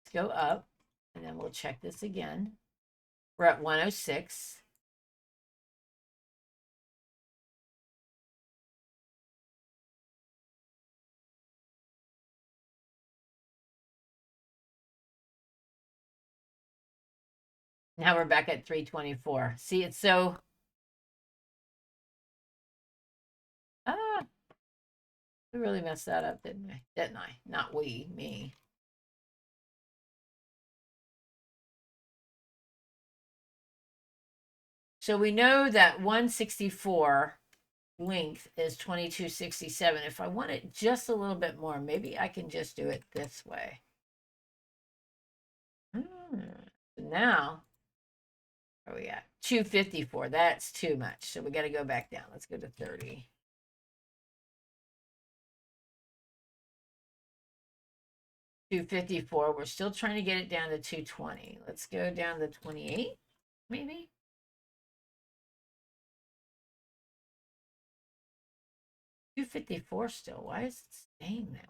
Let's go up, and then we'll check this again. We're at 106. Now we're back at 324. See, it's so... Ah, we really messed that up, didn't we? Didn't I? Not we, me. So we know that 164 length is 2267. If I want it just a little bit more, maybe I can just do it this way. Now, where are we at? 254. That's too much. So we got to go back down. Let's go to 30. $254. We're still trying to get it down to 220. Let's go down to 28, maybe. $254 still. Why is it staying there?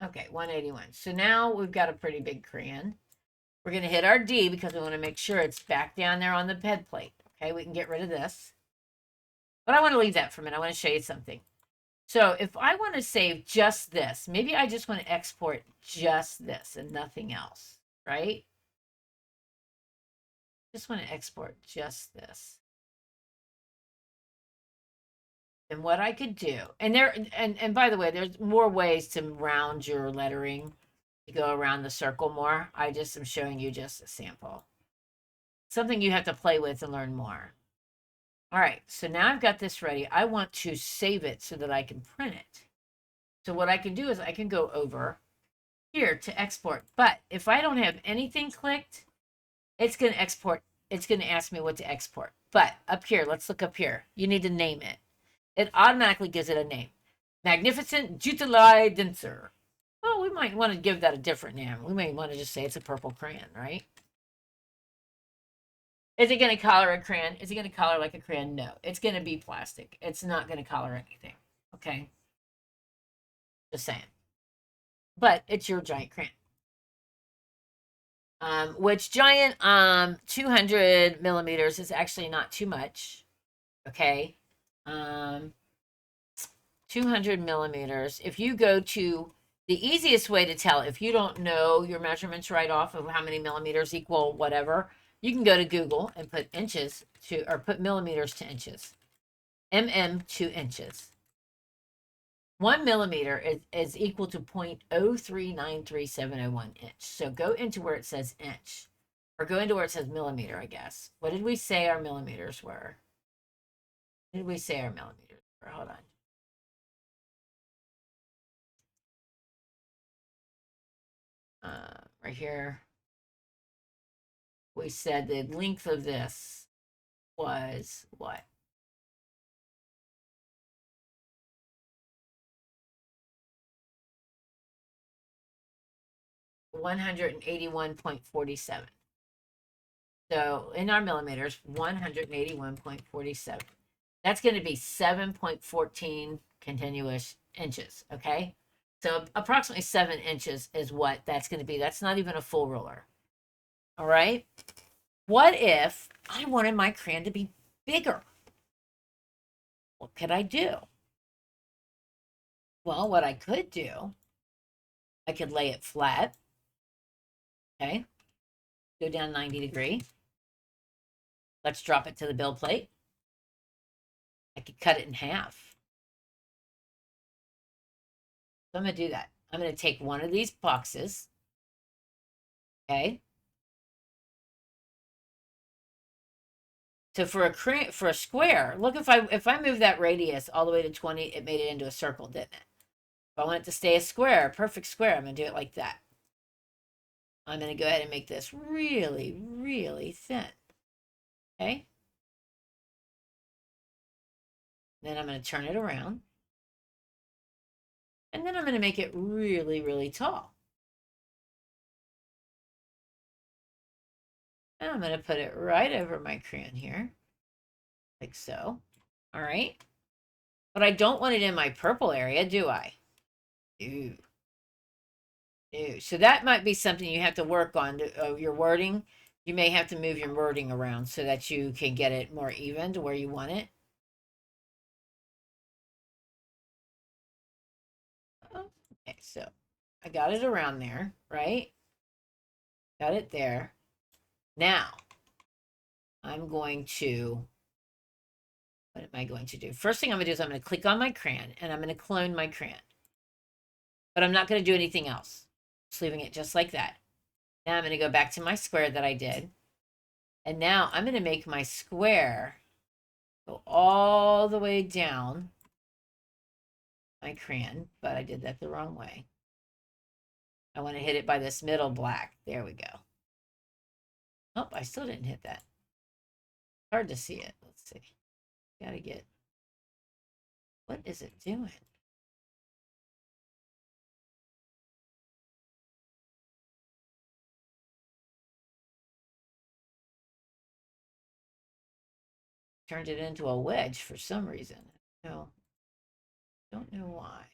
Okay, 181. So now we've got a pretty big crayon. We're going to hit our D because we want to make sure it's back down there on the bed plate. Okay, we can get rid of this. But I want to leave that for a minute. I want to show you something. So if I want to save just this, maybe I just want to export just this and nothing else, right? Just want to export just this. And what I could do, and by the way, there's more ways to round your lettering to go around the circle more. I just am showing you just a sample. Something you have to play with and learn more. All right, so now I've got this ready. I want to save it so that I can print it. So what I can do is I can go over here to export. But if I don't have anything clicked, it's going to export. It's going to ask me what to export. But up here, let's look up here. You need to name it. It automatically gives it a name. Magnificent Jutilai Denser. Well, we might want to give that a different name. We may want to just say it's a purple crayon, right? Is it going to color a crayon? Is it going to color like a crayon? No. It's going to be plastic. It's not going to color anything. Okay? Just saying. But it's your giant crayon. Which giant 200 millimeters is actually not too much. Okay? 200 millimeters. If you go to the easiest way to tell, if you don't know your measurements right off of how many millimeters equal whatever, you can go to Google and put inches to, or put millimeters to inches. To inches. 1 millimeter is equal to 0.0393701 inch. So go into where it says inch, or go into where it says millimeter, I guess. What did we say our millimeters were? What did we say our millimeters were? Hold on. Right here. We said the length of this was what? 181.47. So in our millimeters, 181.47. That's going to be 7.14 continuous inches, okay? So approximately 7 inches is what that's going to be. That's not even a full ruler. All right? What if I wanted my crayon to be bigger? What could I do? Well, what I could do, I could lay it flat, okay? Go down 90 degree. Let's drop it to the build plate. I could cut it in half. So I'm going to do that. I'm going to take one of these boxes, okay? So for a square, look, if I move that radius all the way to 20, it made it into a circle, didn't it? If I want it to stay a square, a perfect square, I'm going to do it like that. I'm going to go ahead and make this really, really thin. Okay? Then I'm going to turn it around. And then I'm going to make it really, really tall. And I'm going to put it right over my crayon here. Like so. All right. But I don't want it in my purple area, do I? Ooh, ooh. So that might be something you have to work on. Your wording. You may have to move your wording around so that you can get it more even to where you want it. Okay, so I got it around there, right? Got it there. Now I'm going to, what am I going to do? First thing I'm going to do is I'm going to click on my crayon and I'm going to clone my crayon. But I'm not going to do anything else. Just leaving it just like that. Now I'm going to go back to my square that I did. And now I'm going to make my square go all the way down my crayon, but I did that the wrong way. I want to hit it by this middle black. There we go. Oh, I still didn't hit that. Hard to see it. Let's see. Gotta get, what is it doing? Turned it into a wedge for some reason. No, don't know why.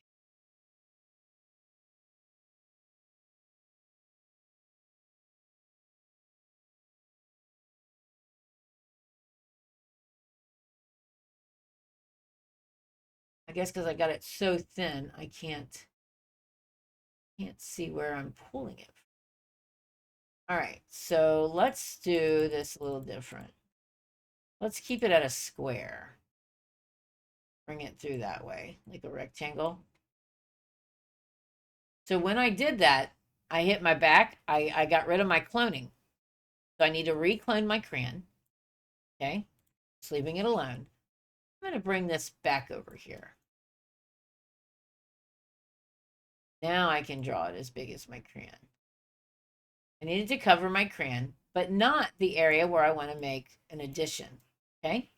I guess because I got it so thin, I can't see where I'm pulling it. All right, so let's do this a little different. Let's keep it at a square. Bring it through that way, like a rectangle. So when I did that, I hit my back. I got rid of my cloning. So I need to reclone my crayon. Okay, just leaving it alone. I'm going to bring this back over here. Now I can draw it as big as my crayon. I needed to cover my crayon, but not the area where I want to make an addition. Okay,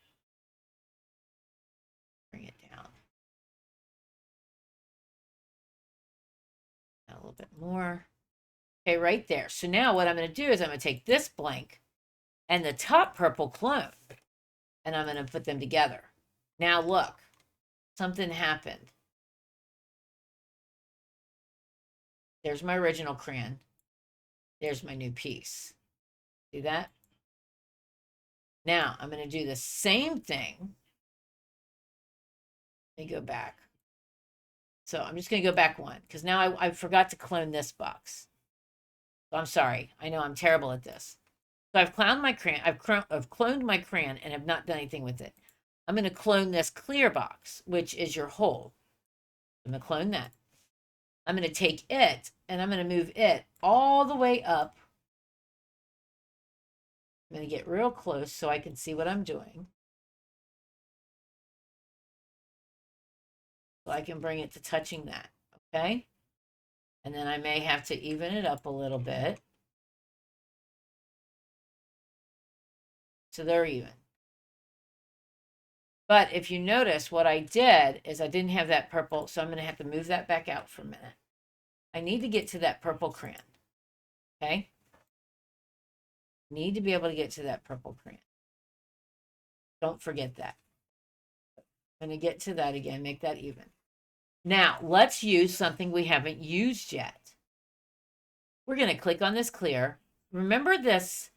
bring it down. A little bit more. Okay, right there. So now what I'm going to do is I'm going to take this blank and the top purple clone, and I'm going to put them together. Now look, something happened. There's my original crayon. There's my new piece. See that? Now I'm going to do the same thing. Let me go back. So I'm just going to go back one because now I forgot to clone this box. So I'm sorry. I know I'm terrible at this. So I've cloned my crayon. I've cloned my crayon and have not done anything with it. I'm going to clone this clear box, which is your hole. I'm going to clone that. I'm going to take it and I'm going to move it all the way up. I'm going to get real close so I can see what I'm doing. So I can bring it to touching that, okay? And then I may have to even it up a little bit. So they're even. But if you notice, what I did is I didn't have that purple, so I'm going to have to move that back out for a minute. I need to get to that purple crayon, okay? Need to be able to get to that purple crayon. Don't forget that. I'm going to get to that again, make that even. Now, let's use something we haven't used yet. We're going to click on this clear. Remember this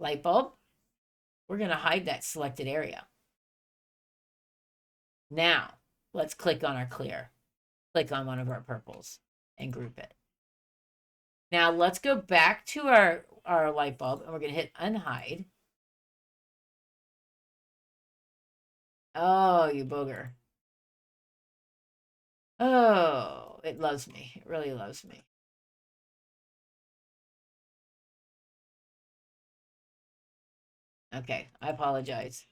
light bulb? We're going to hide that selected area. Now, let's click on our clear. Click on one of our purples and group it. Now, let's go back to our light bulb, and we're going to hit unhide. Oh, you booger. Oh, it loves me. It really loves me. Okay, I apologize.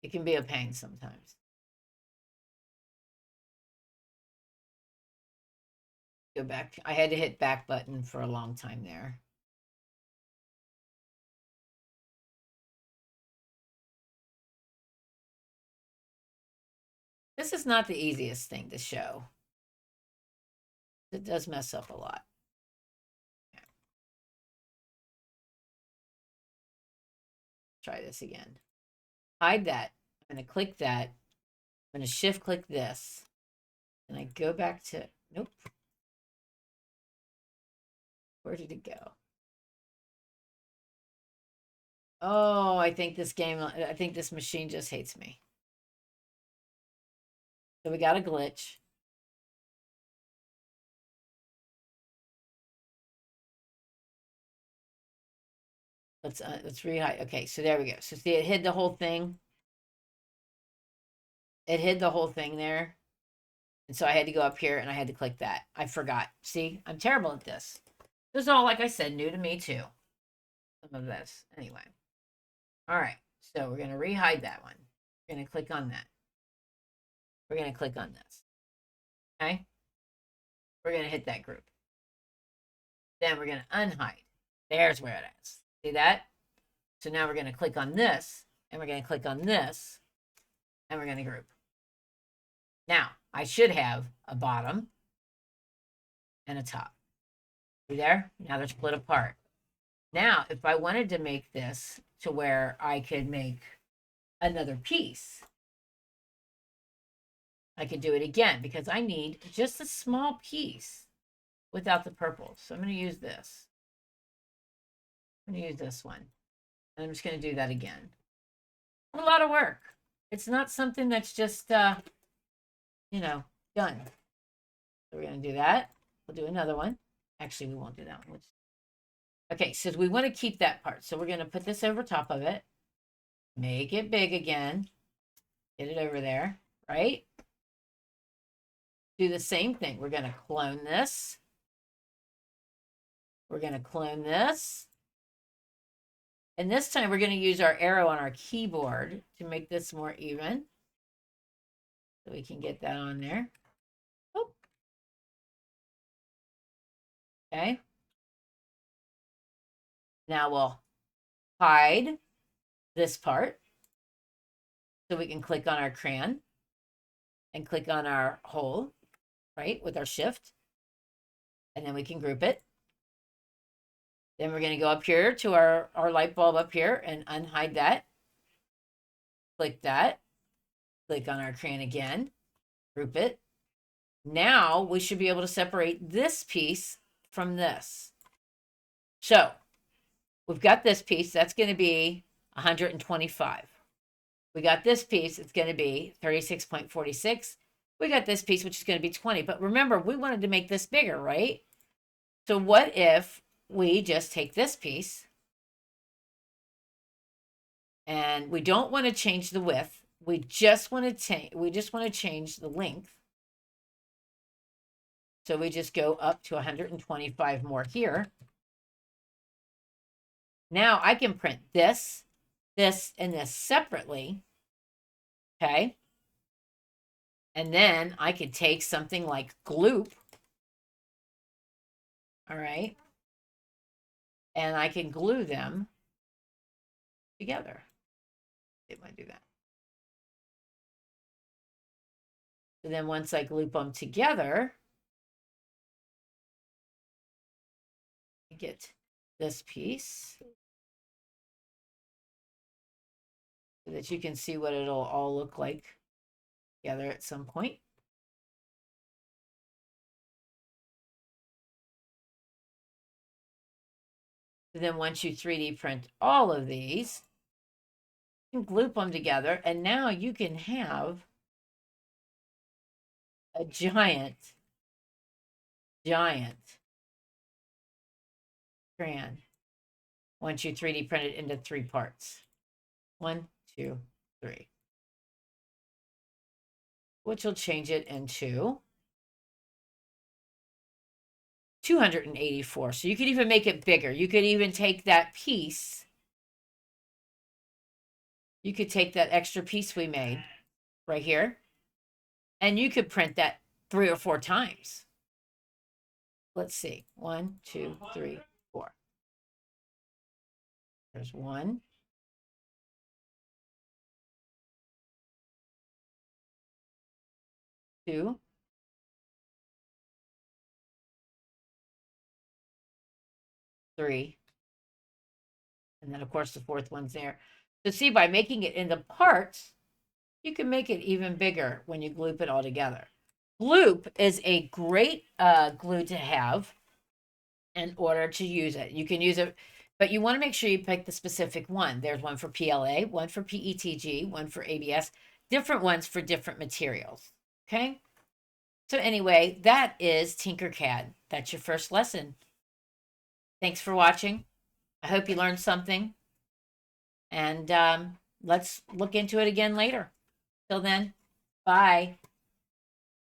It can be a pain sometimes. Go back. I had to hit back button for a long time there. This is not the easiest thing to show. It does mess up a lot. Try this again. Hide that. I'm going to click that. I'm going to shift click this. And I go back to Nope. Where did it go? Oh, I think this machine just hates me. So we got a glitch. Let's rehide. Okay, so there we go. So see, it hid the whole thing. It hid the whole thing there. And so I had to go up here and I had to click that. I forgot. See, I'm terrible at this. This is all, like I said, new to me too. Some of this. Anyway. All right. So we're going to rehide that one. We're going to click on that. We're going to click on this. Okay. We're going to hit that group. Then we're going to unhide. There's where it is. See that? So now we're going to click on this and we're going to click on this and we're going to group. Now, I should have a bottom and a top. See there? Now they're split apart. Now, if I wanted to make this to where I could make another piece, I could do it again because I need just a small piece without the purple. So I'm going to use this. I'm going to use this one. And I'm just going to do that again. A lot of work. It's not something that's just, you know, done. So we're going to do that. We'll do another one. Actually, we won't do that one. Okay, so we want to keep that part. So we're going to put this over top of it. Make it big again. Get it over there, right? Do the same thing. We're going to clone this. We're going to clone this. And this time we're going to use our arrow on our keyboard to make this more even. So we can get that on there. Oh. Okay. Now we'll hide this part. So we can click on our crayon and click on our hole, right, with our shift. And then we can group it. Then we're going to go up here to our light bulb up here and unhide that. Click that. Click on our crayon again. Group it. Now we should be able to separate this piece from this. So we've got this piece. That's going to be 125. We got this piece. It's going to be 36.46. We got this piece, which is going to be 20. But remember, we wanted to make this bigger, right? So what if we just take this piece and we don't want to change the width. We just want to change the length. So we just go up to 125 more here. Now I can print this, this, and this separately. Okay. And then I could take something like gloop. All right. And I can glue them together. It might do that. So then once I glue them together, I get this piece so that you can see what it'll all look like together at some point. So then once you 3D print all of these, you can glue them together, and now you can have a giant crayon once you 3D print it into 3 parts. 1, 2, 3. Which will change it into 284. So you could even make it bigger. You could even take that piece. You could take that extra piece we made right here, and you could print that 3 or 4 times. Let's see. 1, 2, 3, 4. There's 1. 2. 3. And then, of course, the 4th one's there. So see, by making it into parts, you can make it even bigger when you glue it all together. Gloop is a great glue to have in order to use it. You can use it, but you want to make sure you pick the specific one. There's one for PLA, one for PETG, one for ABS, different ones for different materials. Okay. So anyway, that is Tinkercad. That's your first lesson. Thanks for watching. I hope you learned something, and let's look into it again later. Till then, bye.